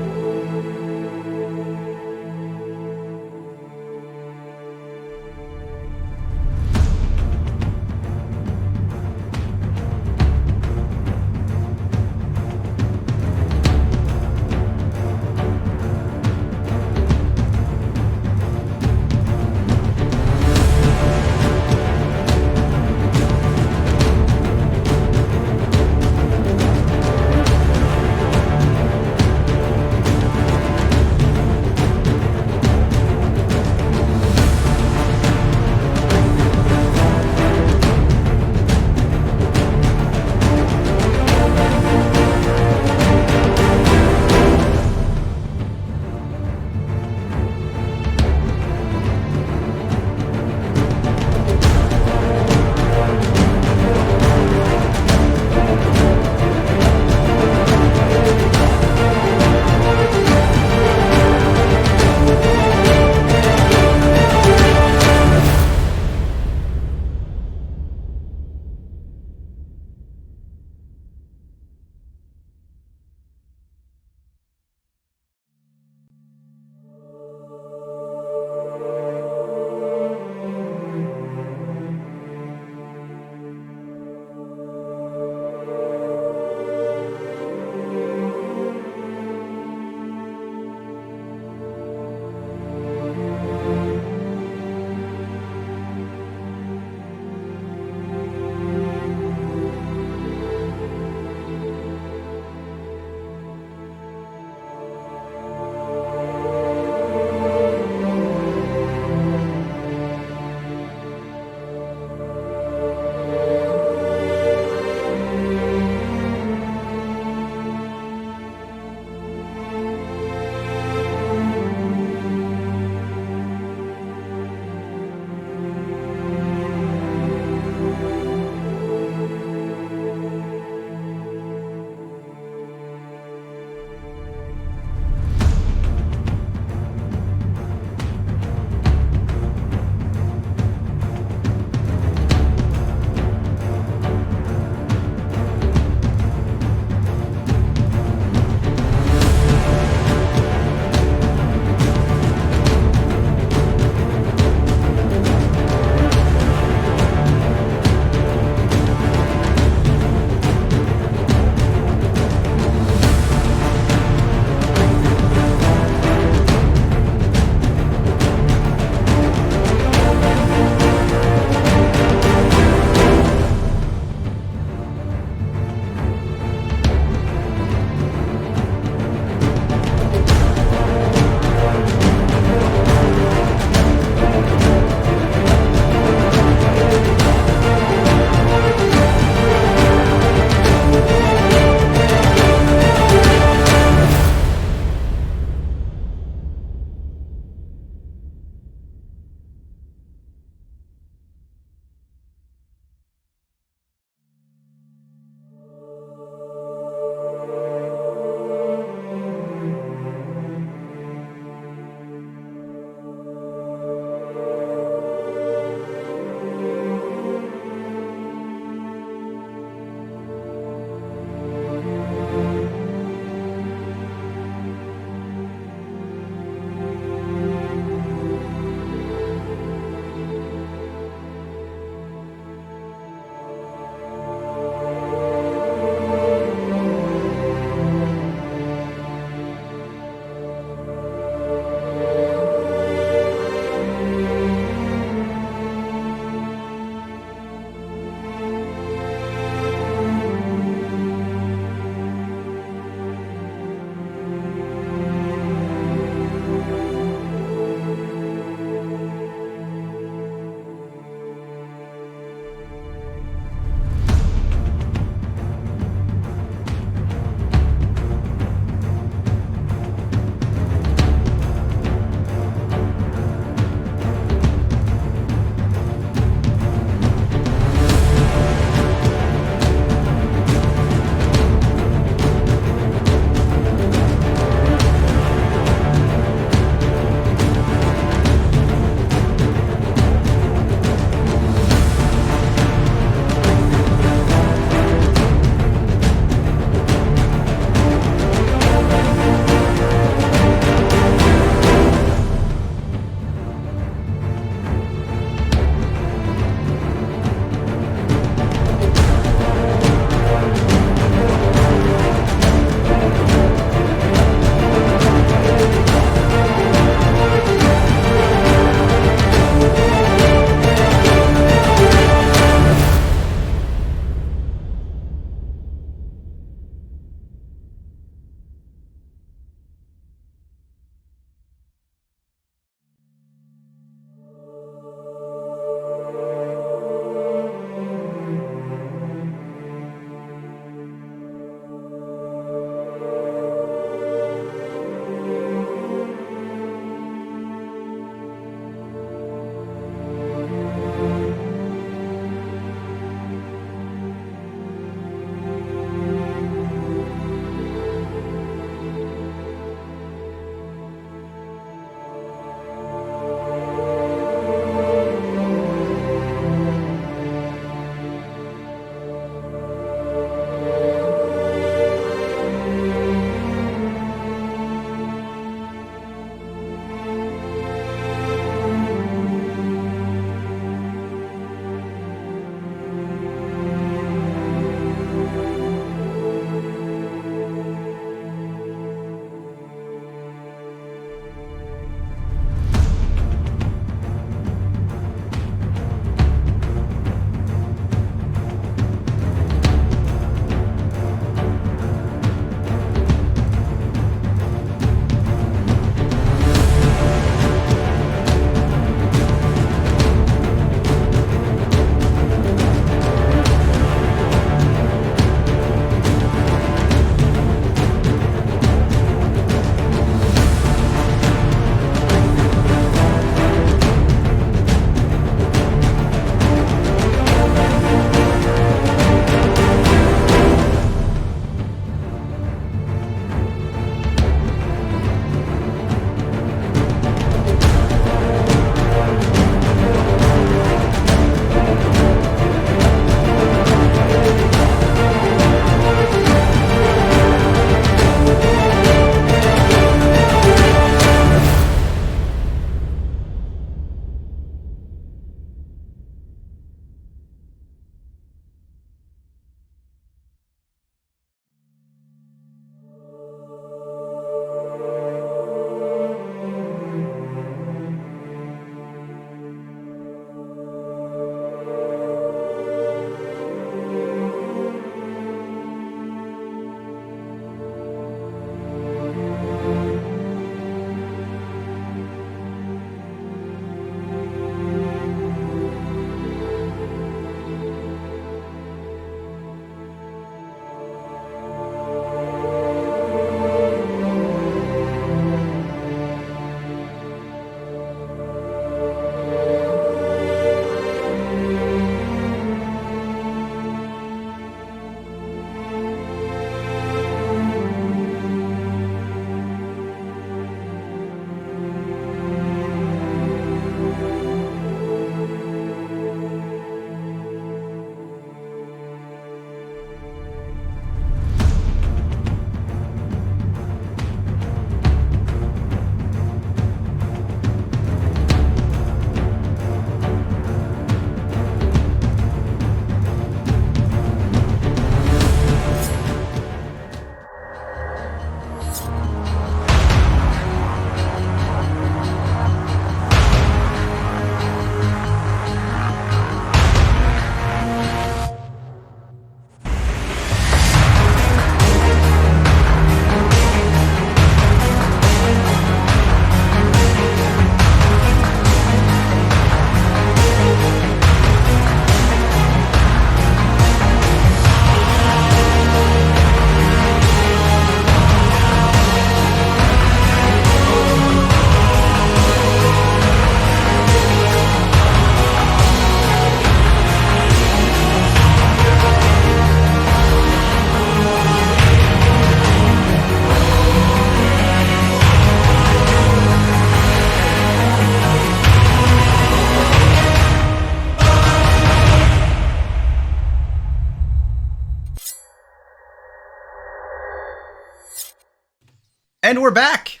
And we're back.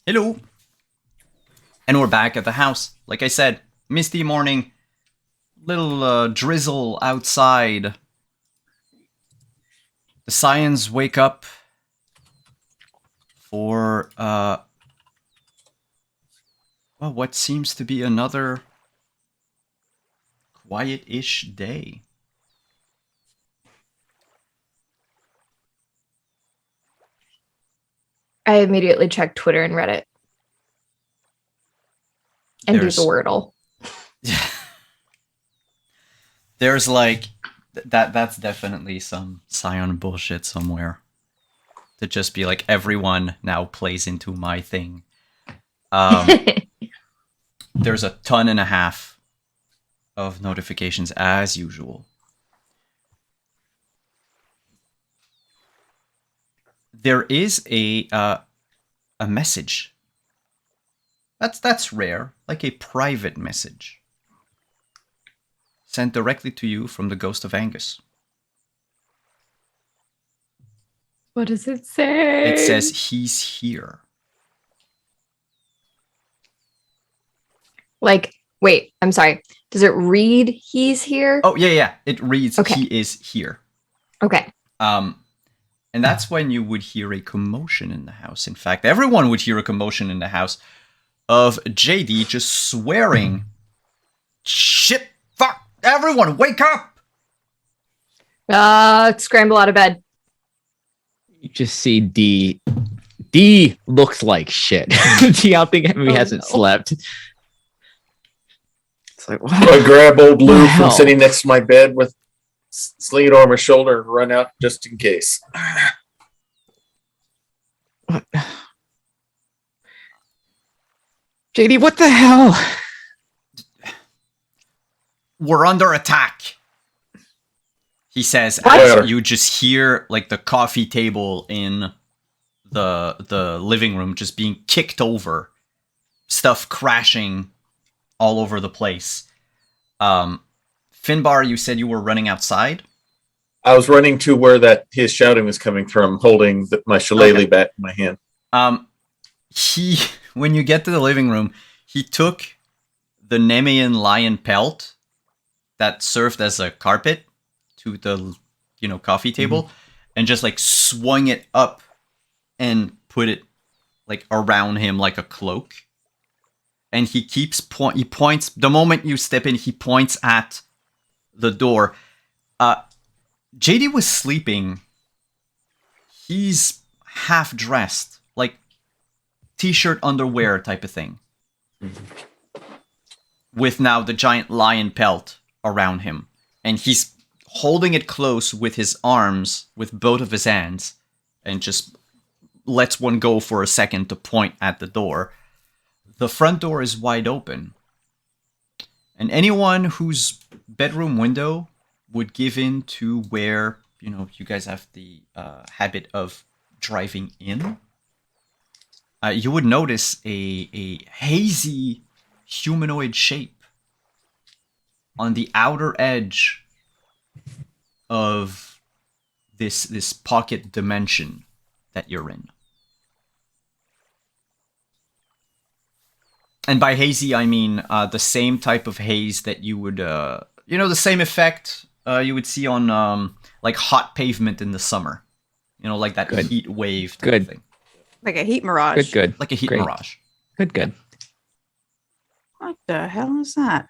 Hello. And we're back at the house. Like I said, misty morning, little drizzle outside. The Scions wake up for what seems to be another quiet-ish day. I immediately check Twitter and Reddit. And do the Wordle. There's like that's definitely some Scion bullshit somewhere. To just be like, everyone now plays into my thing. There's a ton and a half of notifications as usual. There is a message. That's rare, like a private message sent directly to you from the ghost of Angus. What does it say? It says he's here. Like, wait, I'm sorry. Does it read he's here? Oh, yeah. It reads he is here. Okay. And that's when you would hear a commotion in the house. In fact, everyone would hear a commotion in the house of JD just swearing, "Shit, fuck, everyone, wake up!" Scramble out of bed. You just see D. D looks like shit. D, I think he hasn't slept. It's like, what? I grab old Lou hell? from sitting next to my bed with sling it over my shoulder and run out just in case. What? JD, what the hell? We're under attack, he says, What? as you just hear like the coffee table in the living room just being kicked over, stuff crashing all over the place. Finbar, you said you were running outside? I was running to where his shouting was coming from, holding my shillelagh back in my hand. When you get to the living room, he took the Nemean lion pelt that served as a carpet to the, coffee table, and just like swung it up and put it like around him like a cloak. And he keeps he points, the moment you step in, he points at the door. JD was sleeping. He's half dressed, like t-shirt, underwear type of thing. With now the giant lion pelt around him. And he's holding it close with his arms, with both of his hands, and just lets one go for a second to point at the door. The front door is wide open. And anyone whose bedroom window would give in to where, you guys have the habit of driving in, you would notice a hazy humanoid shape on the outer edge of this pocket dimension that you're in. And by hazy, I mean the same type of haze that you would, the same effect you would see on like hot pavement in the summer. Like that heat wave type of thing. Like a heat mirage. Good. Like a heat Great. mirage. Good. What the hell is that?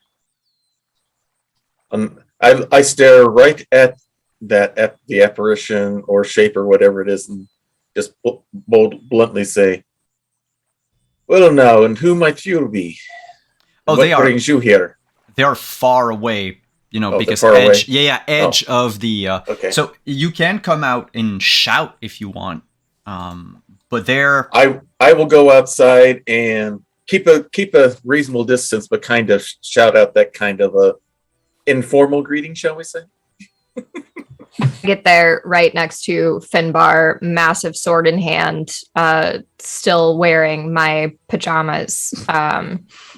I stare right at the apparition or shape or whatever it is, and just bluntly say, "Well, now, and who might you be? Oh, what brings you here?" They are far away, because far edge. away? Edge of the. Okay. So you can come out and shout if you want, but they're. I will go outside and keep a reasonable distance, but kind of shout out that kind of a informal greeting, shall we say? Get there right next to Finbar, massive sword in hand, still wearing my pajamas,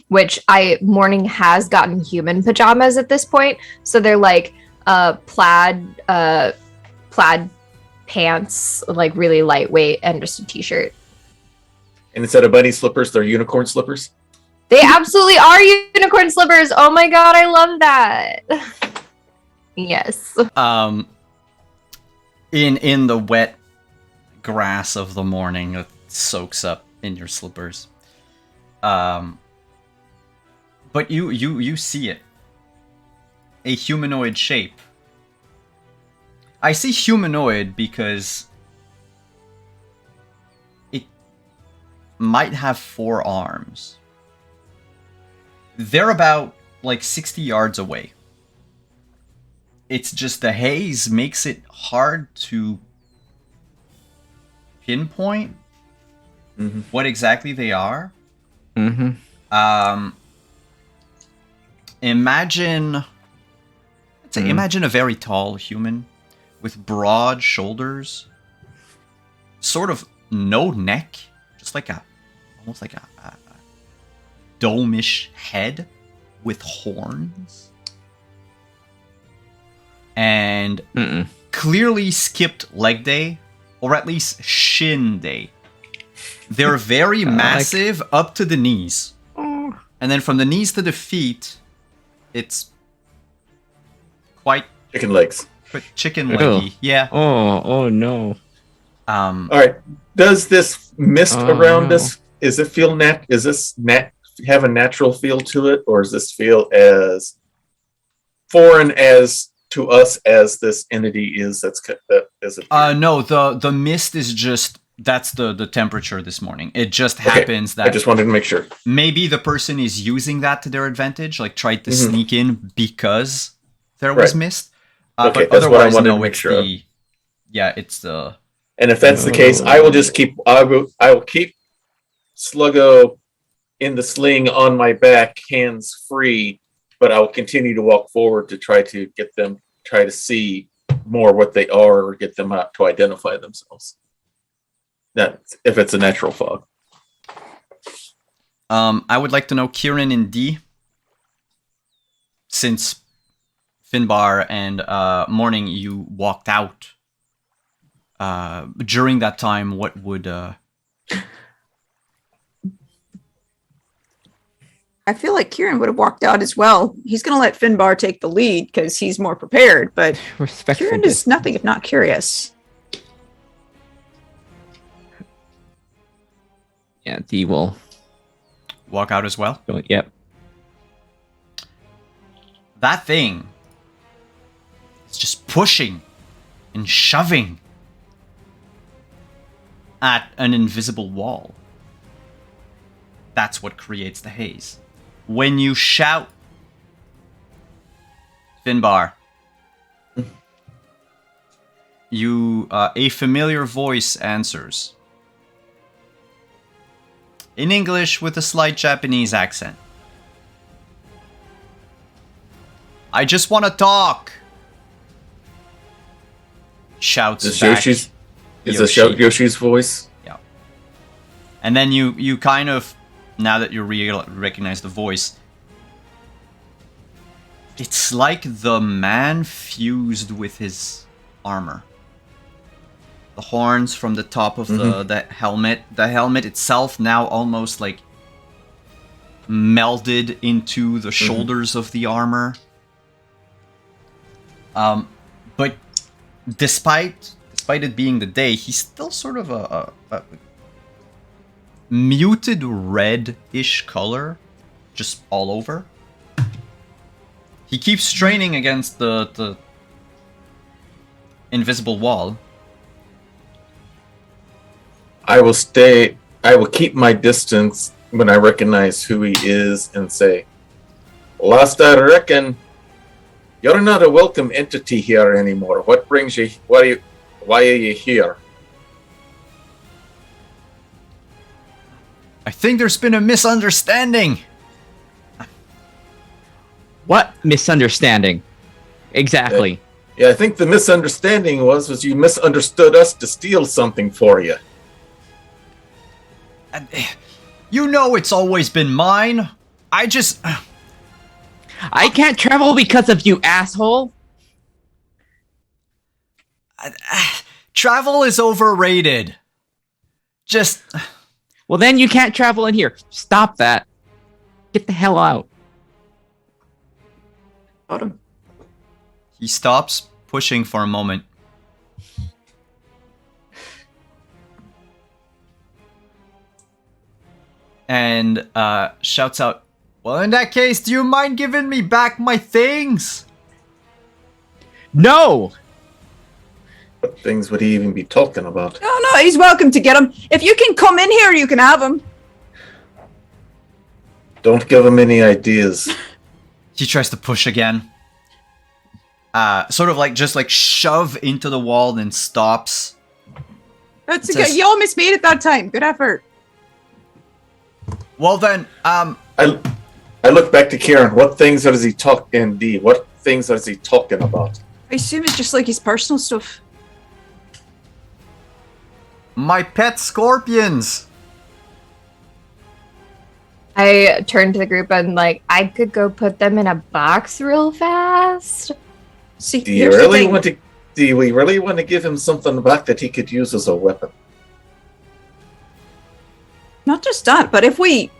which Morning has gotten human pajamas at this point. So they're like plaid pants, like really lightweight, and just a t-shirt. And instead of bunny slippers, they're unicorn slippers. They absolutely are unicorn slippers. Oh my god, I love that. Yes. In the wet grass of the morning that soaks up in your slippers. But you see it. A humanoid shape. I say humanoid because it might have 4 arms. They're about like 60 yards away. It's just the haze makes it hard to pinpoint what exactly they are. Imagine a very tall human with broad shoulders, sort of no neck, just like almost like a dome-ish head with horns, and clearly skipped leg day, or at least shin day. They're very massive up to the knees, and then from the knees to the feet, it's quite chicken legs. Chicken leggy, yeah. Oh no. All right. Does this mist around us? Is it feel Is this have a natural feel to it, or does this feel as foreign as to us as this entity is? That is it? No. The mist is just that's the temperature this morning. It just happens that I just wanted to make sure. Maybe the person is using that to their advantage, like tried to sneak in because there was mist. Okay, but that's what I otherwise, wanted no, to make it's sure. It's the. And if that's the case, I will just keep. I will keep Sluggo in the sling on my back, hands free, but I will continue to walk forward to try to get them, try to see more what they are, or get them out to identify themselves. That if it's a natural fog. I would like to know Kieran and D, since Finbar and Morning, you walked out. During that time, what would... I feel like Kieran would have walked out as well. He's going to let Finbar take the lead because he's more prepared, but Respectful. Kieran is nothing if not curious. Yeah, D will walk out as well? go. Yep. That thing is just pushing and shoving at an invisible wall. That's what creates the haze. When you shout, Finbar, a familiar voice answers. In English with a slight Japanese accent. I just want to talk. Shouts Is back. Is this Yoshi's voice? Yeah. And then you kind of, now that you recognize the voice, it's like the man fused with his armor. The horns from the top of the helmet. The helmet itself now almost like melded into the shoulders of the armor. But despite it being the day, he's still sort of a muted red-ish color, just all over. He keeps straining against the invisible wall. I will keep my distance when I recognize who he is and say, "Last I reckon, you're not a welcome entity here anymore. What brings you? Why are you here?" I think there's been a misunderstanding. What misunderstanding? Exactly. Yeah, I think the misunderstanding was you misunderstood us to steal something for you. You know it's always been mine. I can't travel because of you, asshole. Travel is overrated. Just Well, then you can't travel in here. Stop that. Get the hell out. Got him. He stops pushing for a moment. And shouts out, "Well, in that case, do you mind giving me back my things?" No! What things would he even be talking about? No, he's welcome to get them. If you can come in here, you can have them. Don't give him any ideas. He tries to push again. Sort of like just like shove into the wall and stops. That's It good. says- You almost made it that time. Good effort. Well then, I look back to Kieran. What things does he talk in D? What things is he talking about? I assume it's just like his personal stuff. my pet scorpions. I turned to the group and like, I could go put them in a box real fast. See, Do you here's the really thing. want to? Do we really want to give him something back that he could use as a weapon? Not just that, but if we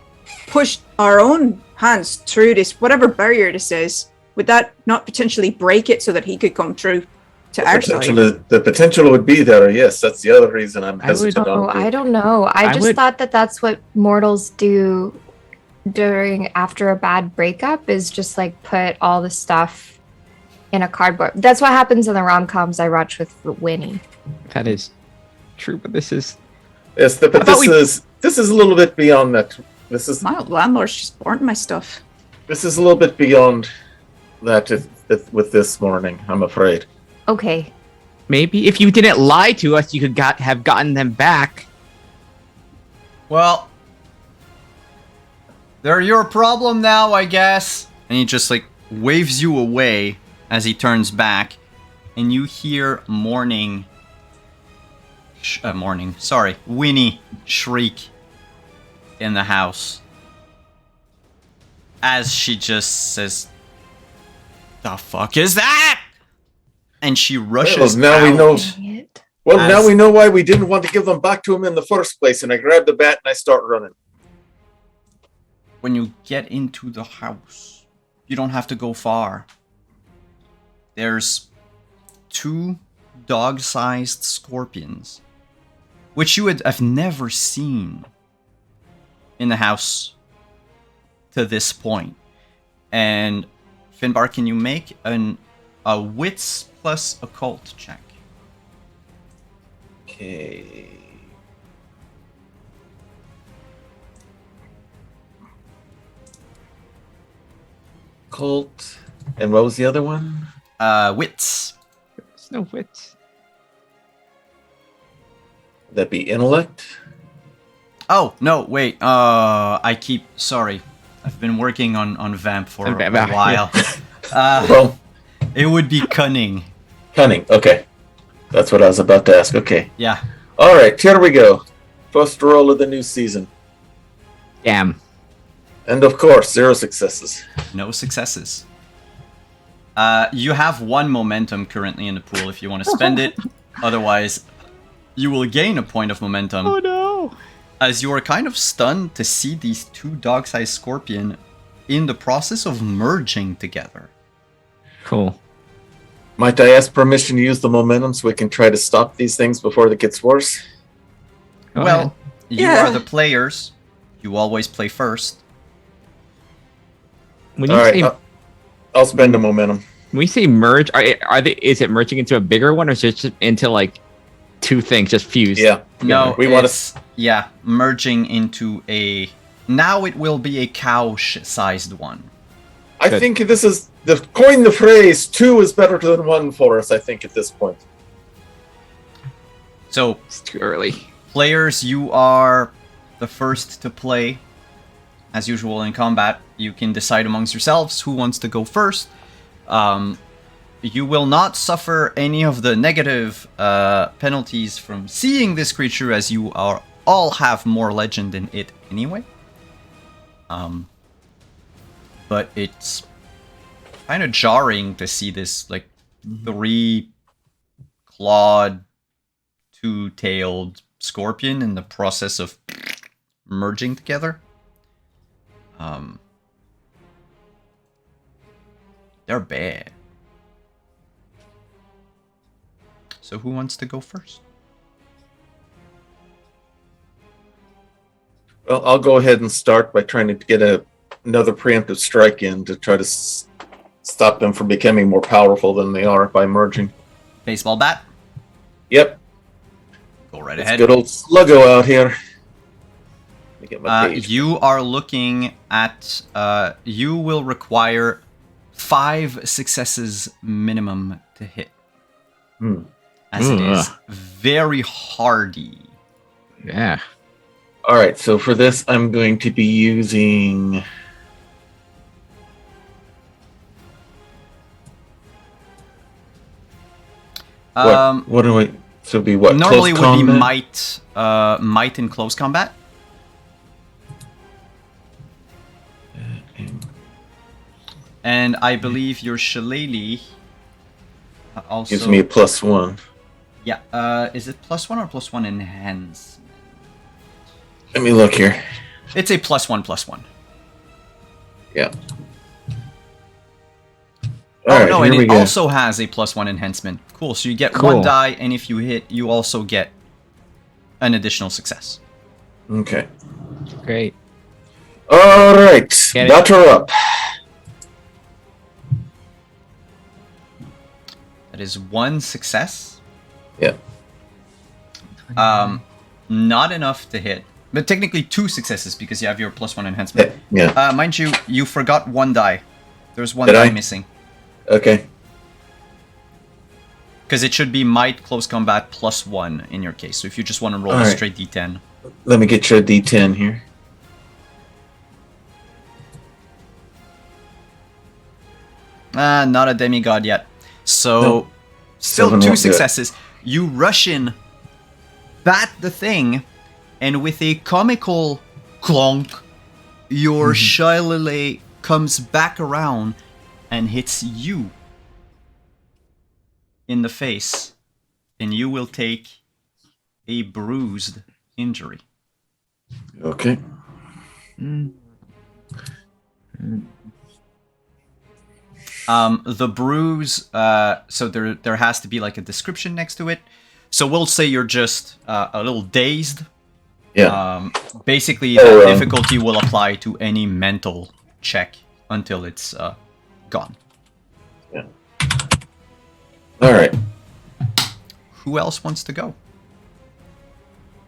push our own hands through this, whatever barrier this is, would that not potentially break it so that he could come through to our side? The potential would be there. Yes, that's the other reason I'm I would- hesitant Oh, on. I don't know. I I just would- thought that that's what mortals do after a bad breakup is just like put all the stuff in a cardboard. That's what happens in the rom-coms I watch with Winnie. That is true, but this is... Yes, but I thought this is a little bit beyond that. This is My old landlord's just burnt my stuff. a little bit beyond that with this morning. I'm afraid. Okay. Maybe if you didn't lie to us, you could have gotten them back. Well, they're your problem now, I guess. And he just like waves you away as he turns back, and you hear Winnie shriek in the house as she just says, "The fuck is that?" And she rushes now we out. know. Dang it. Well, As- now we know why we didn't want to give them back to him in the first place. And I grab the bat and I start running. When you get into the house, you don't have to go far. There's 2 dog-sized scorpions, which you would have never seen in the house to this point. And Finbar, can you make a wits plus occult check? Okay. Colt. And what was the other one? Wits. There's no wits. Would that be intellect? Oh, no, wait. Sorry. I've been working on Vamp for a Vamp, while. Well, It would be cunning. cunning. Okay. That's what I was about to ask. Okay. Yeah. All right. Here we go. First roll of the new season. Damn. And of course, 0 successes. No successes. You have 1 momentum currently in the pool if you want to spend it. Otherwise, you will gain a point of momentum. Oh no. As you are kind of stunned to see these 2 dog-sized scorpion in the process of merging together. Cool. Might I ask permission to use the momentum so we can try to stop these things before it gets worse? Go well, ahead. you Yeah. are the players. You always play first. When you All right. say I'll spend the momentum. when we say merge, are they? Is it merging into a bigger one, or is it just into like 2 things just fused? Yeah. No, We want it's, yeah, merging into a... Now it will be a cow-sized one. I Good. think this is coin the phrase 2 is better than 1 for us, I think, at this point. So, It's too early. players, you are the first to play. As usual in combat, you can decide amongst yourselves who wants to go first. You will not suffer any of the negative penalties from seeing this creature, as you are all have more legend than it anyway. But it's kind of jarring to see this like 3-clawed, 2-tailed scorpion in the process of merging together. They're bad. So who wants to go first? Well, I'll go ahead and start by trying to get another preemptive strike in to try to stop them from becoming more powerful than they are by merging. Baseball bat. Yep. Go right It's ahead. good old Sluggo out here. Let me get my page. You are looking at. You will require 5 successes minimum to hit, as it is very hardy. Yeah. All right, so for this, I'm going to be using. What do I? So it'd be what? Normally close would be combat? might in close combat. And I believe your shillelagh also Gives me a +1. Yeah. Is it +1 or +1 enhance? Let me look here. It's a +1/+1. Yeah. Oh All right, no, here and we it go. also has a +1 enhancement. Cool. So you get Cool. 1 die, and if you hit, you also get an additional success. Okay. Great. All right, Get it. batter up. That is 1 success. Yeah. Not enough to hit, but technically 2 successes because you have your +1 enhancement. Yeah. Mind you, you forgot 1 die. There's 1 Did die I? missing. Okay. Because it should be might close combat +1 in your case. So if you just want to roll a Alright. straight d10. Let me get you a D10 here. Not a demigod yet. So Nope. still Seven 2 won't do it. successes. You rush in, bat the thing, and with a comical clonk, your shillelagh comes back around and hits you in the face, and you will take a bruised injury. Okay. The bruise, so there has to be like a description next to it. So we'll say you're just a little dazed. Yeah. Basically, Oh, that difficulty will apply to any mental check until it's gone. All right. Who else wants to go?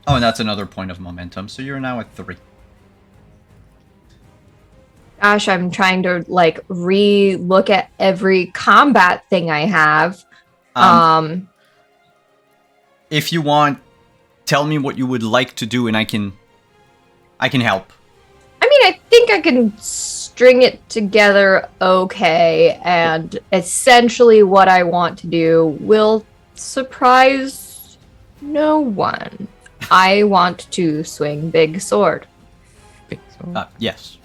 Oh, and that's another point of momentum. So you're now at 3. Gosh, I'm trying to like re-look at every combat thing I have. If you want, tell me what you would like to do, and I can help. I mean, I think I can string it together okay, and essentially what I want to do will surprise no one. I want to swing big sword. Yes.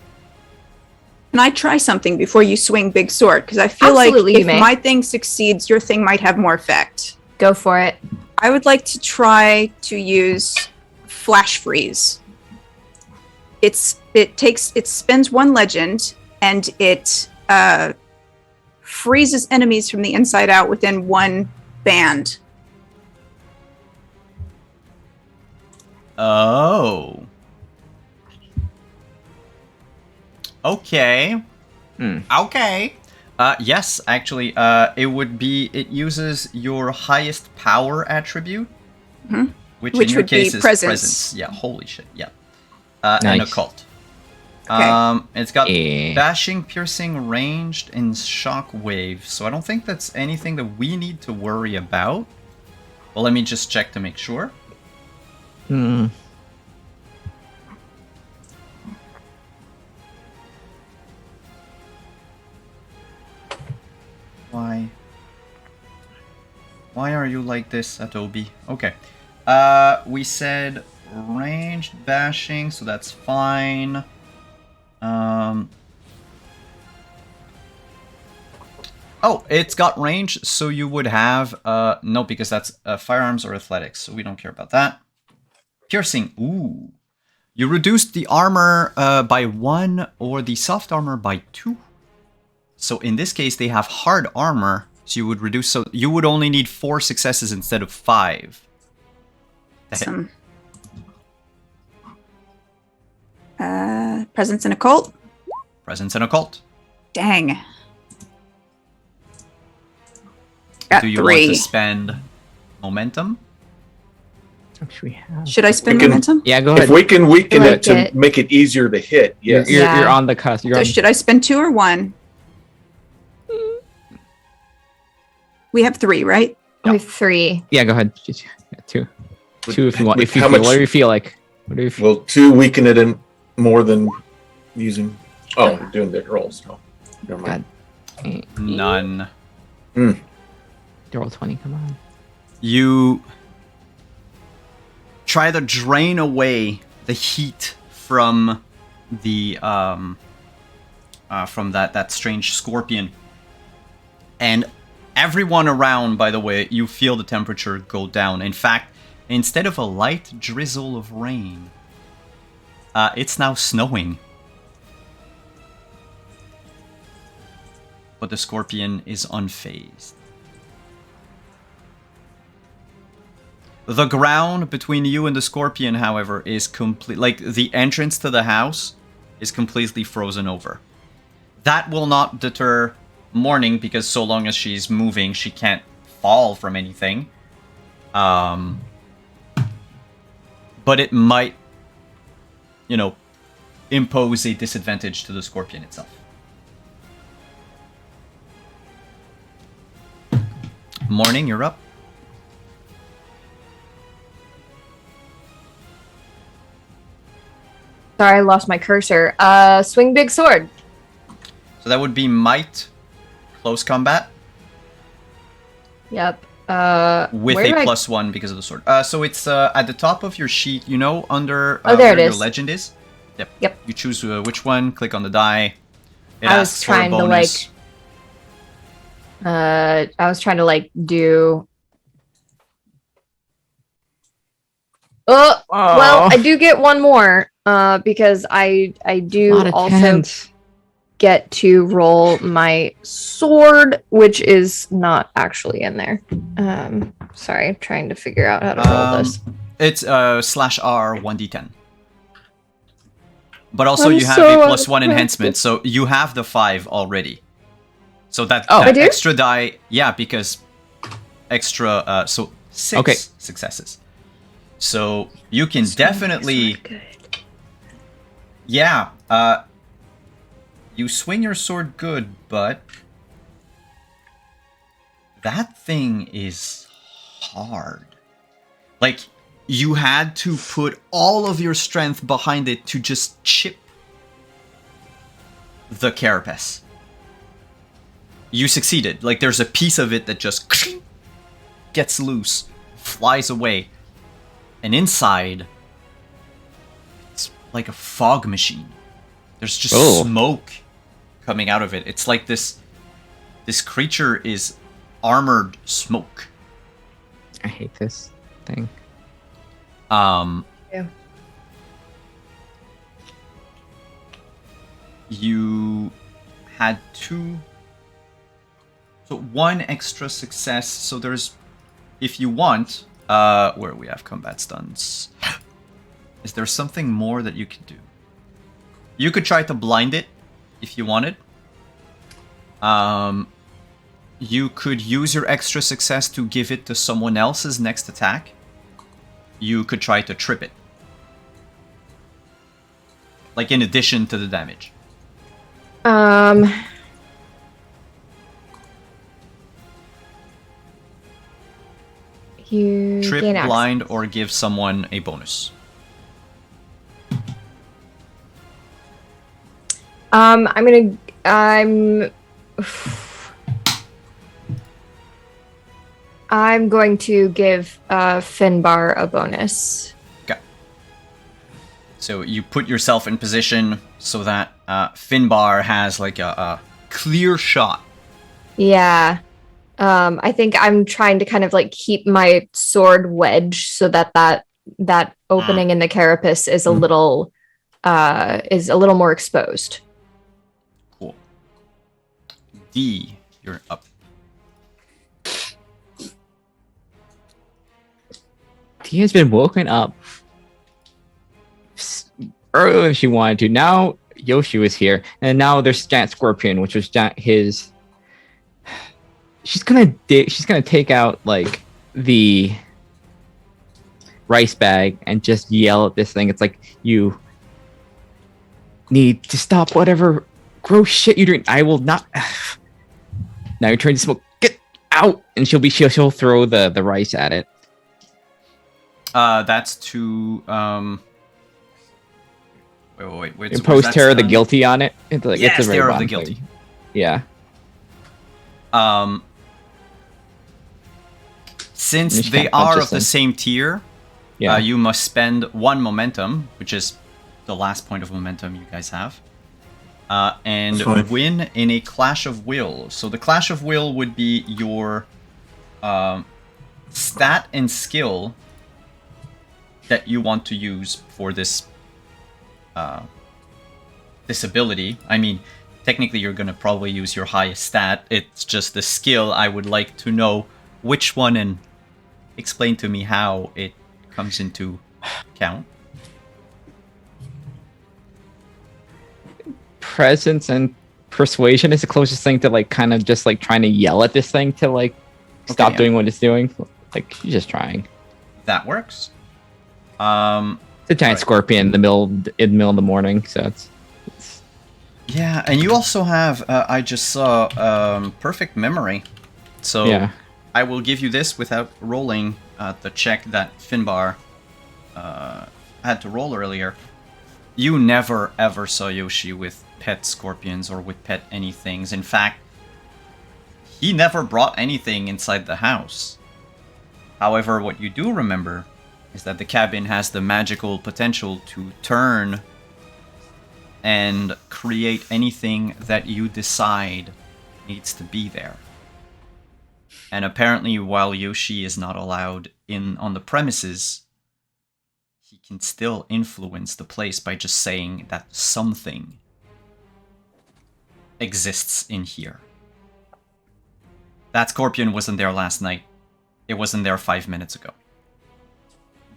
Can I try something before you swing big sword? Because I feel Absolutely, like you if may. my thing succeeds, your thing might have more effect. Go for it. I would like to try to use flash freeze. It spends 1 legend and it freezes enemies from the inside out within 1 band. Oh. Okay. Okay. Yes, actually, it uses your highest power attribute, which in Which your would be case is presence. Yeah, holy shit, yeah. And Nice. occult. Okay. It's got Eh. dashing, piercing, ranged, and shock wave. So I don't think that's anything that we need to worry about. Well, let me just check to make sure. Hmm. Why? Why are you like this, Adobe? Okay. We said ranged bashing, so that's fine. Oh, it's got range, so you would have no, because that's firearms or athletics, so we don't care about that. Piercing, ooh. You reduced the armor by 1 or the soft armor by 2. So in this case, they have hard armor. So you would reduce. So you would only need 4 successes instead of 5. Some presence and occult. Presence and occult. Dang. Got Do you 3. want to spend momentum? Which we have. Should I spend We can- momentum? Yeah, go ahead. If we can weaken I it like to it. make it easier to hit, yes. You're on the cusp. You're So on. should I spend 2 or 1? We have 3, right? With 3. Yeah, go ahead. Yeah, 2. 2 if you want. If you How feel, much- whatever you feel like. Whatever you feel. Will 2 weaken it in more than using? Oh, doing the rolls. No, never mind. None. You roll 20. Come on. You try to drain away the heat from the from that strange scorpion, and everyone around, by the way, you feel the temperature go down. In fact, instead of a light drizzle of rain, it's now snowing. But the scorpion is unfazed. The ground between you and the scorpion, however, is complete. Like, the entrance to the house is completely frozen over. That will not deter Morning, because so long as she's moving, she can't fall from anything. But it might, impose a disadvantage to the scorpion itself. Morning, you're up. Sorry, I lost my cursor. Swing big sword. So that would be might, close combat, Yep. with where do a I- +1 because of the sword. So it's at the top of your sheet, under Oh, there where it your is. legend is. Yep. Yep. You choose which one, click on the die. It I was asks for a trying to, bonus. I was trying to do. Oh, well, I do get one more. Because I do also get to roll my sword, which is not actually in there. Sorry, I'm trying to figure out how to roll this. It's /R 1d10. But also I'm you have so a +1 unprepared. enhancement, so you have the 5 already. So that, Oh. that I do? extra die, yeah, because extra, so 6 Okay. successes. So you can definitely, yeah, you swing your sword good, but that thing is hard. Like, you had to put all of your strength behind it to just chip the carapace. You succeeded. Like, there's a piece of it that just gets loose, flies away. And inside, it's like a fog machine. There's just smoke coming out of it. It's like this creature is armored smoke. I hate this thing. Yeah. You had 1 extra success. So there's, if you want, where we have combat stunts. Is there something more that you could do? You could try to blind it if you wanted. You could use your extra success to give it to someone else's next attack. You could try to trip it. Like, in addition to the damage. You Trip, gain access. blind, or give someone a bonus. I'm going to give Finbar a bonus. Okay. So you put yourself in position so that Finbar has like a clear shot. Yeah. I think I'm trying to kind of keep my sword wedged so that that opening in the carapace is a little more exposed. Cool. D, you're up. He has been woken up earlier than she wanted to. Now Yoshi was here, and now there's Giant Scorpion, which was his. She's gonna take out like the rice bag and just yell at this thing. It's like, you need to stop whatever gross shit you're doing. I will not. Now you're trying to smoke. Get out! And she'll throw the rice at it. That's to wait. Impose terror of the guilty on it. It's like, yes, it's a very terror of the bottom guilty. thing. Yeah. Since they are of the same tier, Yeah. you must spend 1 momentum, which is the last point of momentum you guys have, and Fine. win in a Clash of Will. So the Clash of Will would be your stat and skill that you want to use for this this ability. I mean, technically you're gonna probably use your highest stat. It's just the skill. I would like to know which one and explain to me how it comes into count. Presence and persuasion is the closest thing to like kind of just like trying to yell at this thing to like stop yeah. doing what it's doing. Like, she's just trying. That works. It's a giant Right. scorpion in the middle of the morning, so it's Yeah, and you also have, I just saw, perfect memory. So yeah. I will give you this without rolling the check that Finbar had to roll earlier. You never ever saw Yoshi with pet scorpions or with pet anythings. In fact, he never brought anything inside the house. However, what you do remember is that the cabin has the magical potential to turn and create anything that you decide needs to be there. And apparently, while Yoshi is not allowed in on the premises, he can still influence the place by just saying that something exists in here. That scorpion wasn't there last night. It wasn't there 5 minutes ago.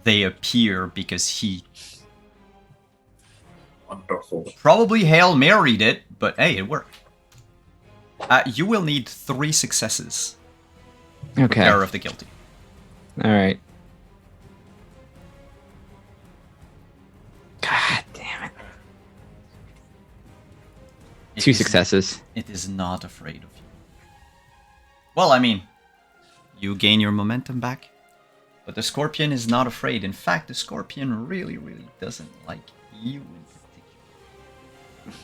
They appear because he Wonderful. probably Hail Married it, but hey, it worked. You will need 3 successes. Okay. Terror of the guilty. All right. God damn it. It 2 is- successes. It is not afraid of you. Well, I mean, you gain your momentum back, but the scorpion is not afraid. In fact, the scorpion really, really doesn't like you in particular.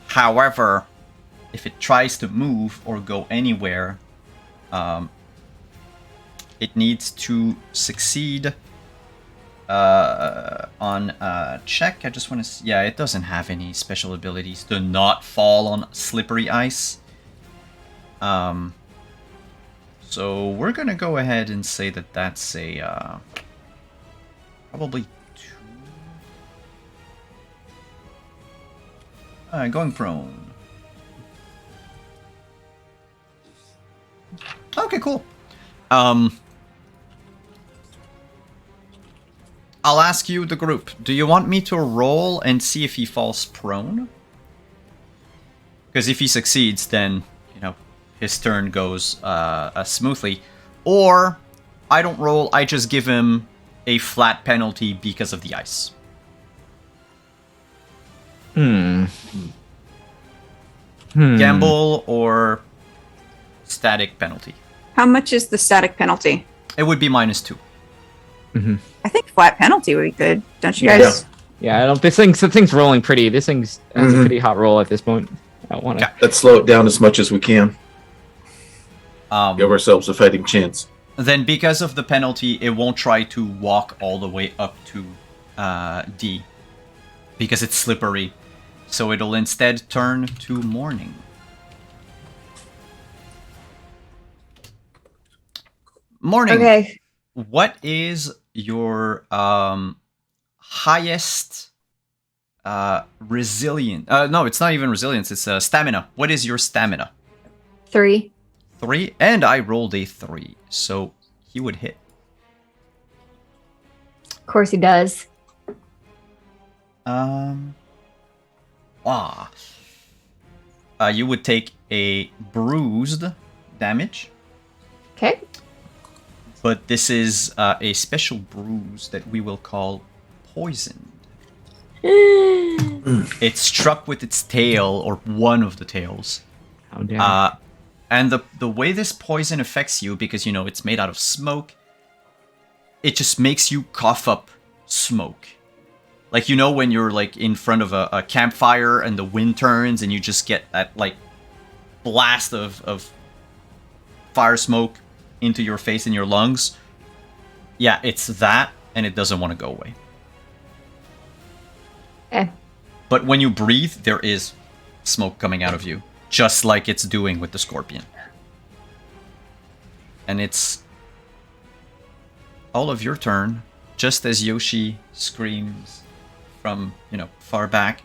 However, if it tries to move or go anywhere, it needs to succeed on a check. I just want to... Yeah, it doesn't have any special abilities. Do not fall on slippery ice. So we're going to go ahead and say that that's a... probably 2. Going prone. Okay, cool. I'll ask you, the group, do you want me to roll and see if he falls prone? Because if he succeeds, then, you know, his turn goes smoothly. Or, I don't roll, I just give him a flat penalty because of the ice. Gamble or static penalty. How much is the static penalty? It would be -2. I think flat penalty would be good, don't you Yeah. guys? Yeah, I don't. The thing's rolling pretty. This thing's has a pretty hot roll at this point. I don't want to. Yeah. Let's slow it down as much as we can. Give ourselves a fighting chance. Then because of the penalty, it won't try to walk all the way up to D. Because it's slippery. So it'll instead turn to morning. Morning. Okay. what is your highest resilient? No, it's not even resilience. It's stamina. What is your stamina? 3. 3, and I rolled a 3, so he would hit. Of course he does. You would take a bruised damage, Okay. but this is a special bruise that we will call poisoned. It's struck with its tail, or one of the tails. How dare And the way this poison affects you, because you know it's made out of smoke, it just makes you cough up smoke. Like, you know, when you're like in front of a campfire and the wind turns and you just get that like blast of fire smoke into your face and your lungs. Yeah, it's that, and it doesn't want to go away. Okay. But when you breathe, there is smoke coming out of you, just like it's doing with the scorpion. And it's all of your turn, just as Yoshi screams from, you know, far back.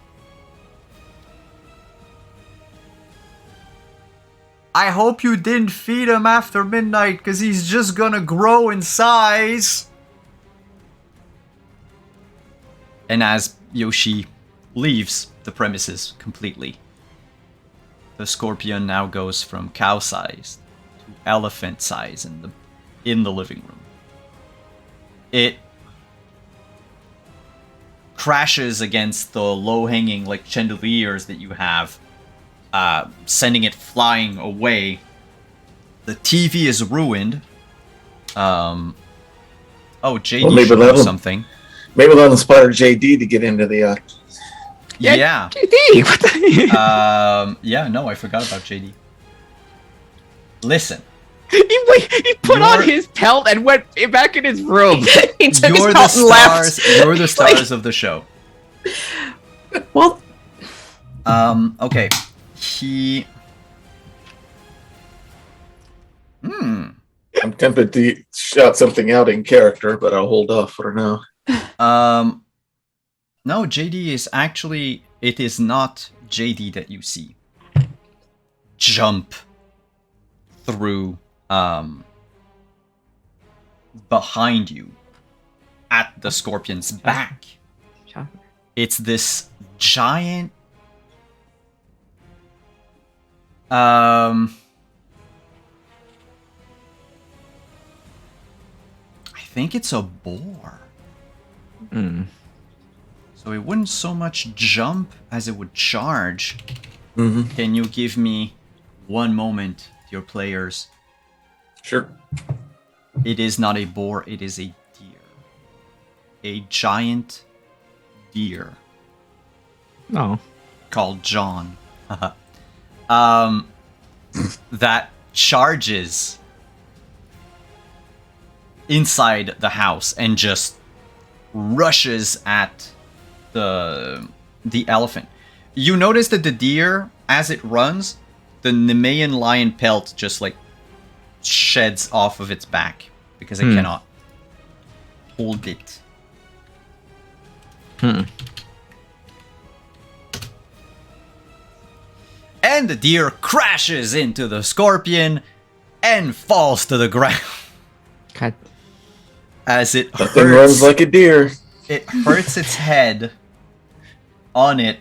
I hope you didn't feed him after midnight, because he's just gonna grow in size. And as Yoshi leaves the premises completely, the scorpion now goes from cow size to elephant size in the living room. It crashes against the low-hanging like chandeliers that you have, sending it flying away. The TV is ruined. JD maybe should know that'll- something. Maybe that'll inspire JD to get into the Yeah. JD, what the- No, I forgot about JD. Listen, he put on You're- his pelt and went back in his room. He took his you're the belt and left. stars. You're the stars of the show. Well, Okay. He. I'm tempted to shout something out in character, but I'll hold off for now. No, JD is actually. It is not JD that you see. Jump through behind you at the scorpion's back. It's this giant I think it's a boar. Mm. So it wouldn't so much jump as it would charge. Mm-hmm. Can you give me one moment, your players? Sure. It is not a boar, it is a deer. A giant deer No. called John. That charges inside the house and just rushes at the elephant. You notice that the deer, as it runs, the Nemean lion pelt just like sheds off of its back because it cannot hold it. And the deer crashes into the scorpion and falls to the ground God. as it Nothing runs hurts. like a deer. It hurts its head on it,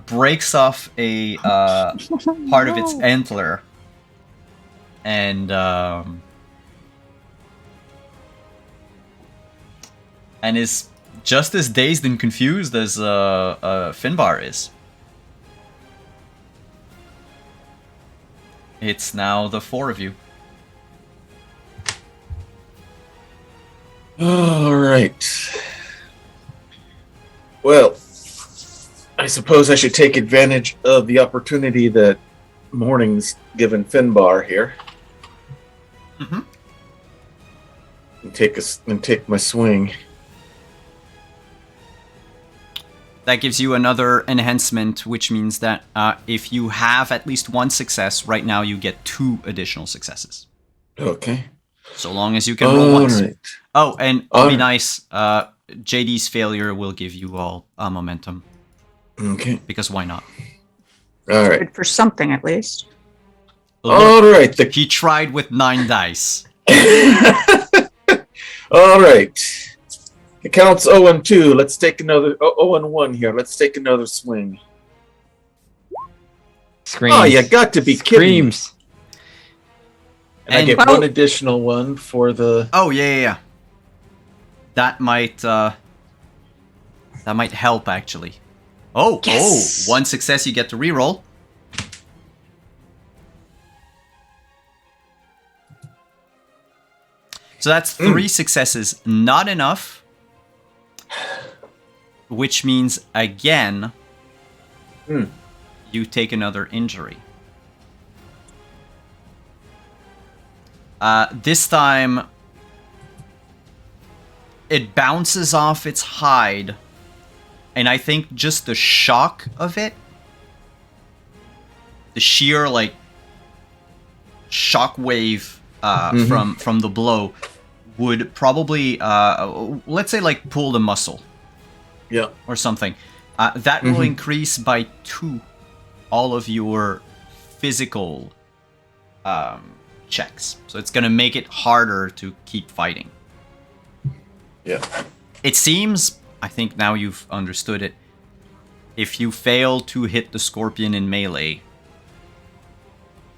breaks off a part of its antler, and is just as dazed and confused as Finbar is. It's now the four of you. All right. Well, I suppose I should take advantage of the opportunity that morning's given Finbar here. Mm-hmm. And take my swing. That gives you another enhancement, which means that if you have at least one success, right now you get 2 additional successes. Okay. So long as you can roll once. Alright. Oh, and I'll be Alright. nice. JD's failure will give you all momentum. Okay. Because why not? Alright. Good for something at least. Look, Alright. he tried with 9 dice. Alright. It counts 0 and 2. Let's take another 0 and 1 here. Let's take another swing. Screams. Oh, you got to be kidding me. Screams. And I And- get Well- one additional one for the. Oh yeah. That might help actually. Oh, Yes! 1 success, you get to reroll. So that's 3 successes, not enough. Which means again, you take another injury. This time, it bounces off its hide, and I think just the shock of it, the sheer like shock wave from the blow, would probably let's say like pull the muscle. Yeah. Or something. That will increase by 2 all of your physical checks. So it's going to make it harder to keep fighting. Yeah. It seems, I think now you've understood it, if you fail to hit the scorpion in melee,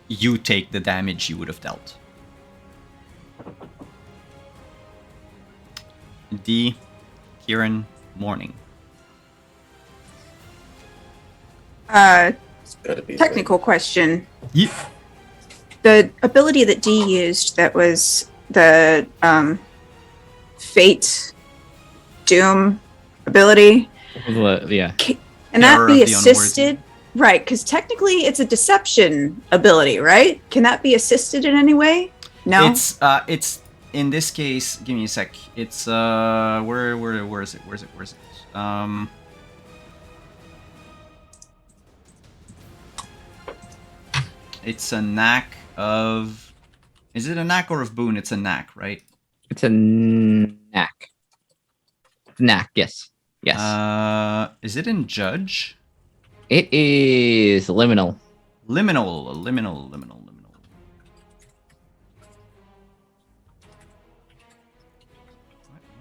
you take the damage you would have dealt. D. Kieran, morning. It's gotta be Technical question. Yeah. The ability that D used, that was the Fate Doom ability, Yeah. can Terror that be of the Unworthy. assisted? Right, because technically it's a deception ability, right? Can that be assisted in any way? No. It's in this case. Give me a sec. It's where is it? It's a knack of. Is it a knack or of boon? It's a knack, right? It's a knack. Knack, yes. Yes. Is it in judge? It is liminal. Liminal. Why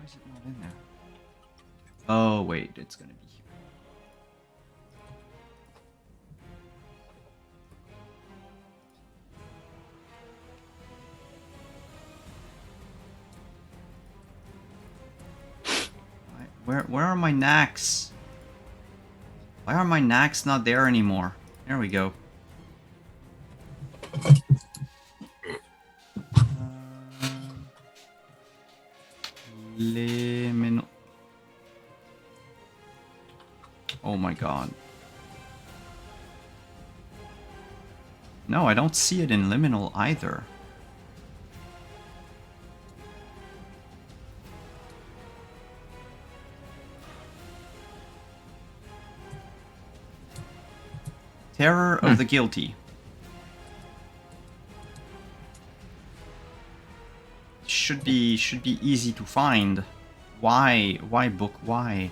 is it not in there? Oh wait, it's gonna be here. Where are my knacks? Why are my knacks not there anymore? There we go. Liminal. Oh my god. No, I don't see it in liminal either. Terror of the guilty. Should be easy to find. Why book? Why?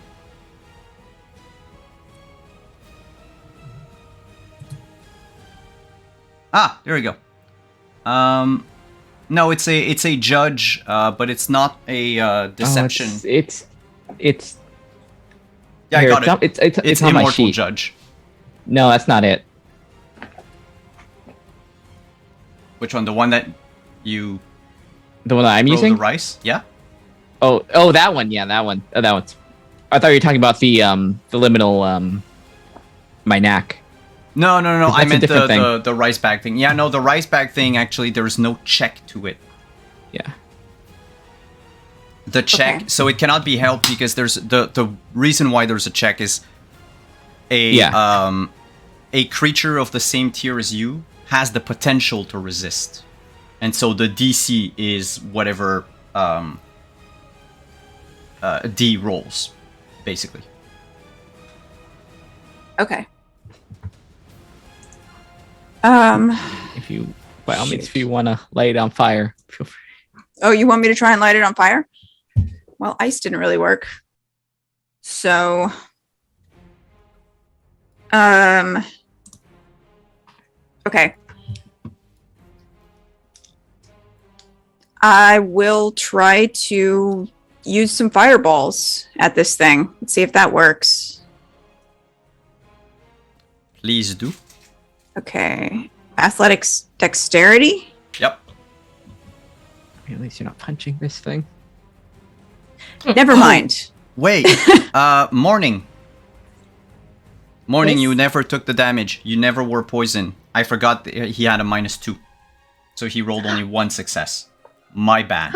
Ah, there we go. No, it's a judge, but it's not a deception. Oh, it's yeah, I here, got it. it's on my immortal sheet. judge. No, that's not it. Which one? The one that you The one that I'm throw using? the rice? Yeah. Oh, that one. Yeah, that one. Oh, that one's. I thought you were talking about the liminal my knack. No. That's I a meant different the rice bag thing. Yeah, no, the rice bag thing. Actually, there's no check to it. Yeah. The check, Okay. so it cannot be helped because there's the reason why there's a check is a creature of the same tier as you has the potential to resist, and so the DC is whatever D rolls, basically. Okay. If you, by all means, if you want to light it on fire, feel free. Oh, you want me to try and light it on fire? Well, ice didn't really work. So, okay. I will try to use some fireballs at this thing. Let's see if that works. Please do. Okay. Athletics dexterity. Yep. At least you're not punching this thing. Never mind. Wait. Morning. Morning, Yes? you never took the damage. You never were poisoned. I forgot that he had a -2. So he rolled only 1 success. My bad.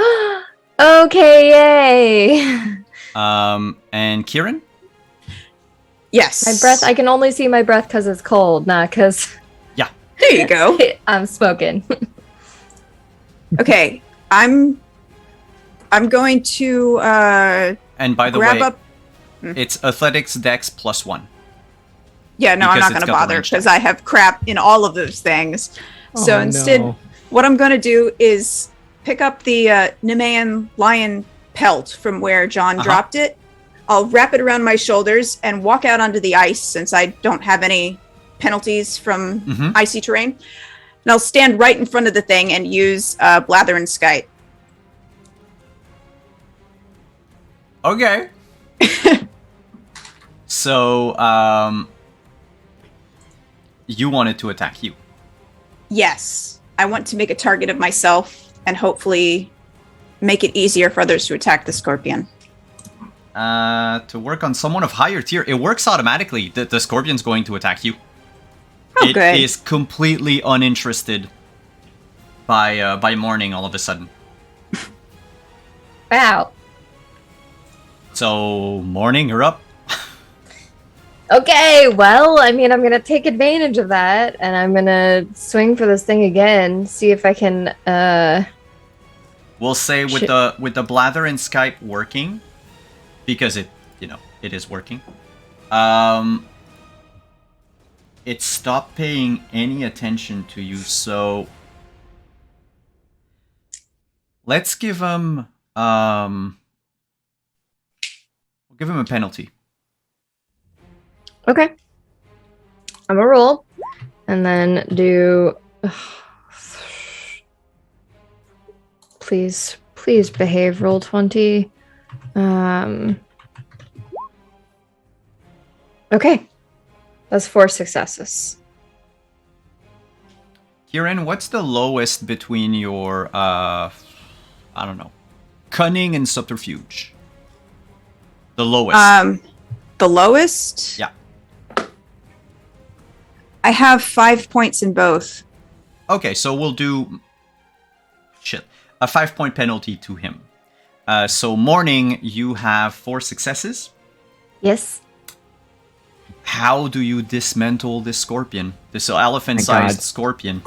Okay, yay. And Kieran? Yes. My breath, I can only see my breath because it's cold, not because There you go. I'm smoking. Okay. I'm going to And by the grab way, up. it's athletics dex +1. Yeah, no, I'm because not it's going to got the bother range because check. I have crap in all of those things. So Oh, instead, no. what I'm going to do is pick up the Nemean lion pelt from where John dropped it. I'll wrap it around my shoulders and walk out onto the ice since I don't have any penalties from Mhm. icy terrain. And I'll stand right in front of the thing and use Blather and Skite. Okay. So, you wanted to attack you. Yes, I want to make a target of myself and hopefully make it easier for others to attack the scorpion. To work on someone of higher tier, it works automatically. The scorpion's going to attack you. Oh, It good. is completely uninterested by morning all of a sudden. Wow. So, morning, you're up. Okay, well, I mean, I'm gonna take advantage of that, and I'm gonna swing for this thing again. See if I can. We'll say with Shit. the blather and Skype working, because it is working. It stopped paying any attention to you, so let's give him we'll give him a penalty. Okay. I'm gonna roll, and then do. Please behave. Roll 20. Okay. That's 4 successes. Kieran, what's the lowest between your I don't know, cunning and subterfuge? The lowest. The lowest? Yeah. I have 5 points in both. Okay, so we'll do a 5-point penalty to him. So morning, you have 4 successes. Yes. How do you dismantle this scorpion? This elephant-sized God. scorpion.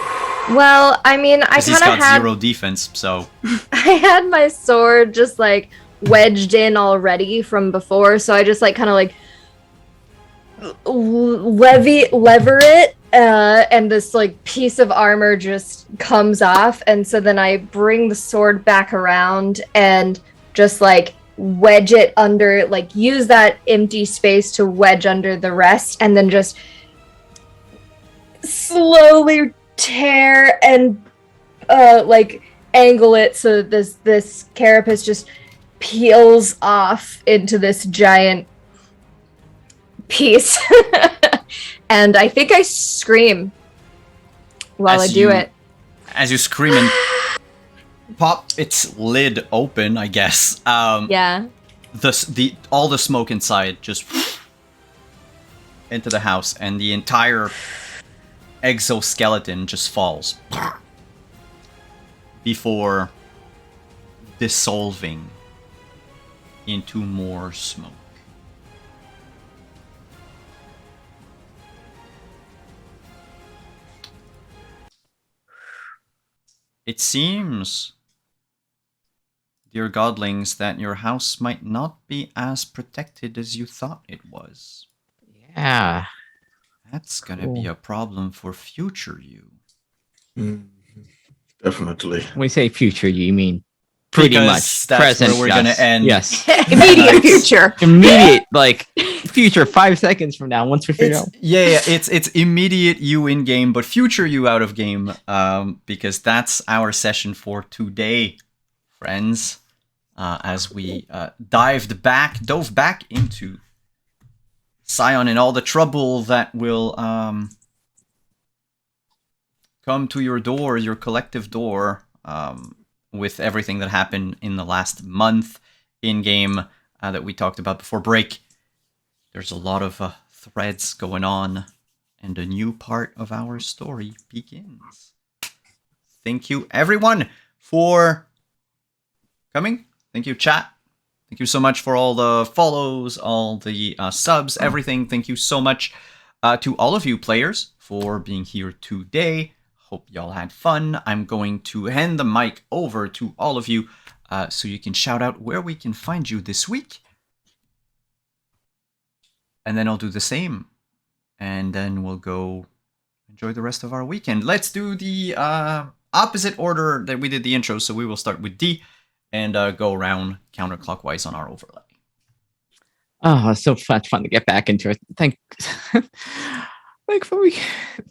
Well, I mean, I 'Cause he's kind of got had 0 defense, so I had my sword just like wedged in already from before, so I just like kind of like lever it, and this like piece of armor just comes off, and so then I bring the sword back around and just like wedge it under, like use that empty space to wedge under the rest, and then just slowly tear and like angle it so this carapace just peels off into this giant piece. And I think I scream while As I do you- it. as you scream and pop its lid open, I guess. Yeah. The all the smoke inside just into the house, and the entire exoskeleton just falls before dissolving into more smoke. It seems, dear godlings, that your house might not be as protected as you thought it was. Yeah. That's gonna be Cool. a problem for future you. Definitely. When we say future, you mean pretty because much that's present. where we're gonna end. Yes, Immediate future. immediate, like future 5 seconds from now. Once we figure out. It's immediate you in game, but future you out of game. Because that's our session for today, friends. As we dove back into Scion and all the trouble that will come to your door, your collective door, with everything that happened in the last month in game that we talked about before break. There's a lot of threads going on, and a new part of our story begins. Thank you, everyone, for coming. Thank you, chat. Thank you so much for all the follows, all the subs, everything. Thank you so much to all of you players for being here today. Hope y'all had fun. I'm going to hand the mic over to all of you so you can shout out where we can find you this week. And then I'll do the same. And then we'll go enjoy the rest of our weekend. Let's do the opposite order that we did the intro. So we will start with D and go around counterclockwise on our overlay. Oh, it's so fun to get back into it.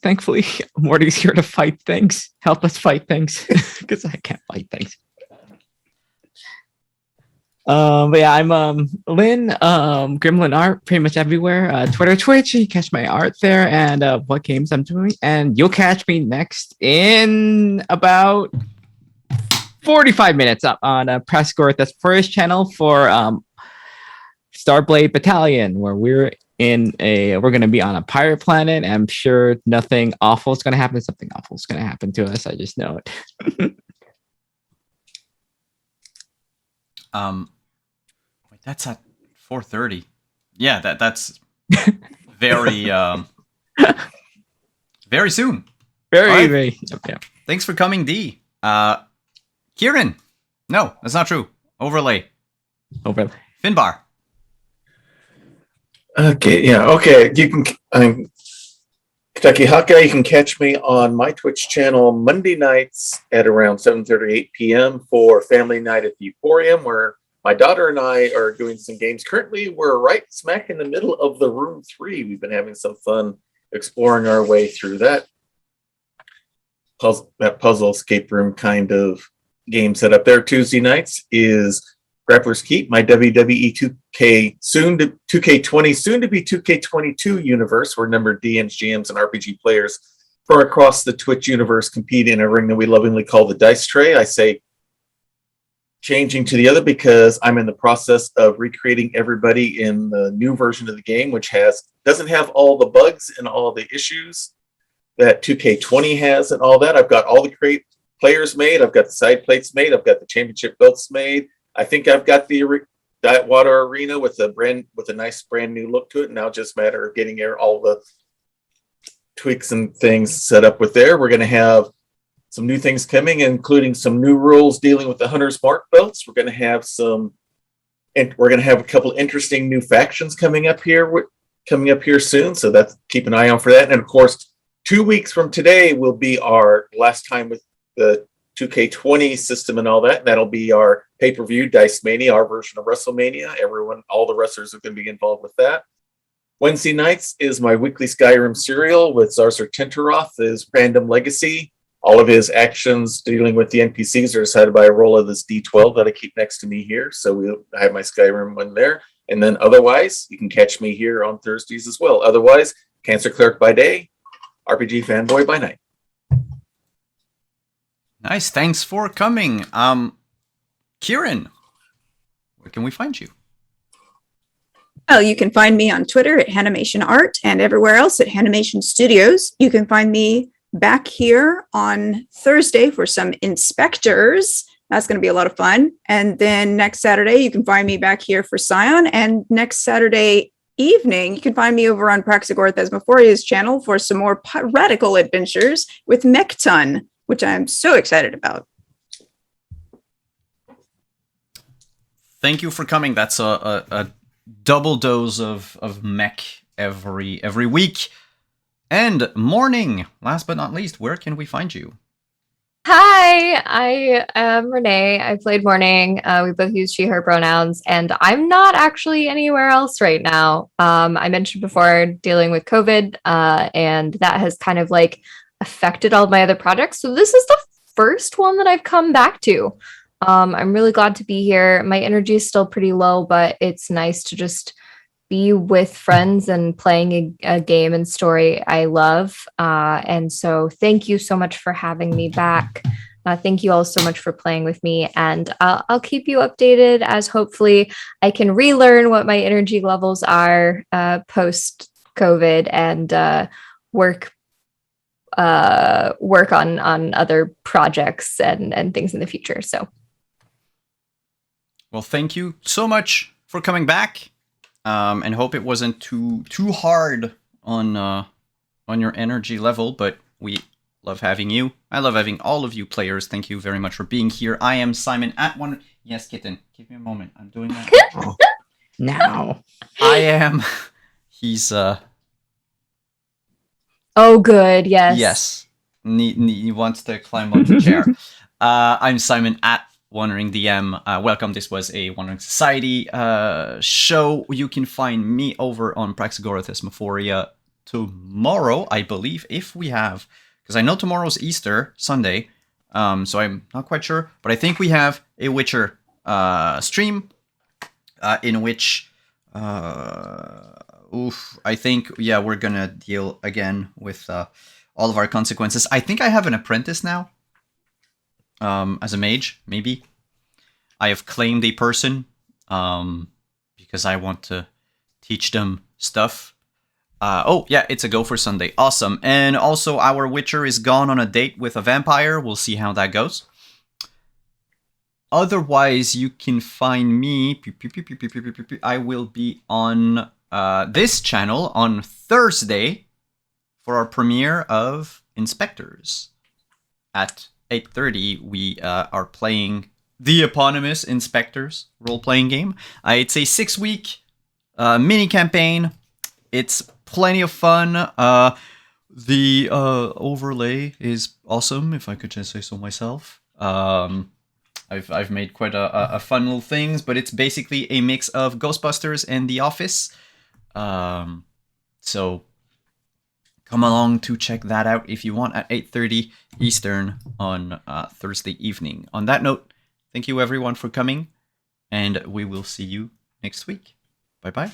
Thankfully, Morty's here to fight things, help us fight things, because I can't fight things. But yeah, I'm Lynn, Gremlin Art, pretty much everywhere. Twitter, Twitch, you catch my art there, and what games I'm doing. And you'll catch me next in about 45 minutes up on Prescortha's first channel for Starblade Battalion, where we're going to be on a pirate planet. I'm sure nothing awful is going to happen. Something awful is going to happen to us. I just know it. Wait, that's at 4:30. Yeah, that's very very soon. Very. Yeah. Thanks for coming, D. Kieran. No, that's not true. Overlay. Finbar. Okay, yeah, okay. You can, I'm Kentucky Hawkeye. You can catch me on my Twitch channel Monday nights at around 7:30, 8 p.m. for Family Night at the Emporium, where my daughter and I are doing some games. Currently, we're right smack in the middle of the Room 3. We've been having some fun exploring our way through that puzzle escape room kind of game set up there. Tuesday nights is Grappler's Keep, my WWE 2K 2K20, soon to be 2K22 universe, where numbered DMs, GMs, and RPG players from across the Twitch universe compete in a ring that we lovingly call the Dice Tray. I say changing to the other because I'm in the process of recreating everybody in the new version of the game, which doesn't have all the bugs and all the issues that 2K20 has and all that. I've got all the players made. I've got the side plates made. I've got the championship belts made. I think I've got the Water Arena with a nice brand new look to it. Now it's just a matter of getting all the tweaks and things set up with there. We're going to have some new things coming, including some new rules dealing with the Hunter's Mark belts. We're going to have a couple interesting new factions coming up here soon. So keep an eye out for that. And of course, 2 weeks from today will be our last time with the 2K20 system and all that. That'll be our pay-per-view Dice Mania, our version of WrestleMania. All the wrestlers are going to be involved with that. Wednesday nights is my weekly Skyrim serial with Zarzer Tenteroth, his Random Legacy. All of his actions dealing with the NPCs are decided by a roll of this D12 that I keep next to me here. So I have my Skyrim one there. And then otherwise, you can catch me here on Thursdays as well. Otherwise, Cancer Cleric by day, RPG Fanboy by night. Nice. Thanks for coming. Kieran, where can we find you? Well, you can find me on Twitter at Hanimation Art and everywhere else at Hanimation Studios. You can find me back here on Thursday for some inspectors. That's going to be a lot of fun. And then next Saturday, you can find me back here for Scion. And next Saturday evening, you can find me over on Praxagor Thesmophoria's channel for some more radical adventures with Mechton, which I'm so excited about. Thank you for coming. That's a double dose of mech every week. And morning, last but not least, where can we find you? Hi, I am Renee. I played Morning. We both use she, her pronouns, and I'm not actually anywhere else right now. I mentioned before dealing with COVID, and that has kind of like affected all my other projects. So this is the first one that I've come back to. I'm really glad to be here. My energy is still pretty low, but it's nice to just be with friends and playing a game and story I love. And so thank you so much for having me back. Thank you all so much for playing with me. And I'll keep you updated as hopefully I can relearn what my energy levels are post COVID and work work on other projects and things in the future. So Well, thank you so much for coming back. And hope it wasn't too hard on your energy level, but we love having you. I love having all of you players. Thank you very much for being here. I am Simon at one. Yes, kitten. Give me a moment. I'm doing that Now. I am. He's oh, good. Yes. yes. He wants to climb up the chair. I'm Simon at Wandering DM. Welcome. This was a Wandering Society show. You can find me over on Praxagora Thesmophoria tomorrow, I believe, if we have, because I know tomorrow's Easter Sunday, so I'm not quite sure, but I think we have a Witcher stream in which I think we're gonna deal again with all of our consequences. I think I have an apprentice now. As a mage, maybe. I have claimed a person because I want to teach them stuff. It's a go for Sunday. Awesome. And also our Witcher is gone on a date with a vampire. We'll see how that goes. Otherwise, you can find me. I will be on this channel on Thursday for our premiere of Inspectors at 8:30, we are playing the eponymous Inspectors role-playing game. It's a 6-week mini campaign. It's plenty of fun. The overlay is awesome, if I could just say so myself. I've made quite a fun little things, but it's basically a mix of Ghostbusters and The Office. So come along to check that out if you want at 8:30 Eastern on Thursday evening. On that note, thank you everyone for coming, and we will see you next week. Bye-bye.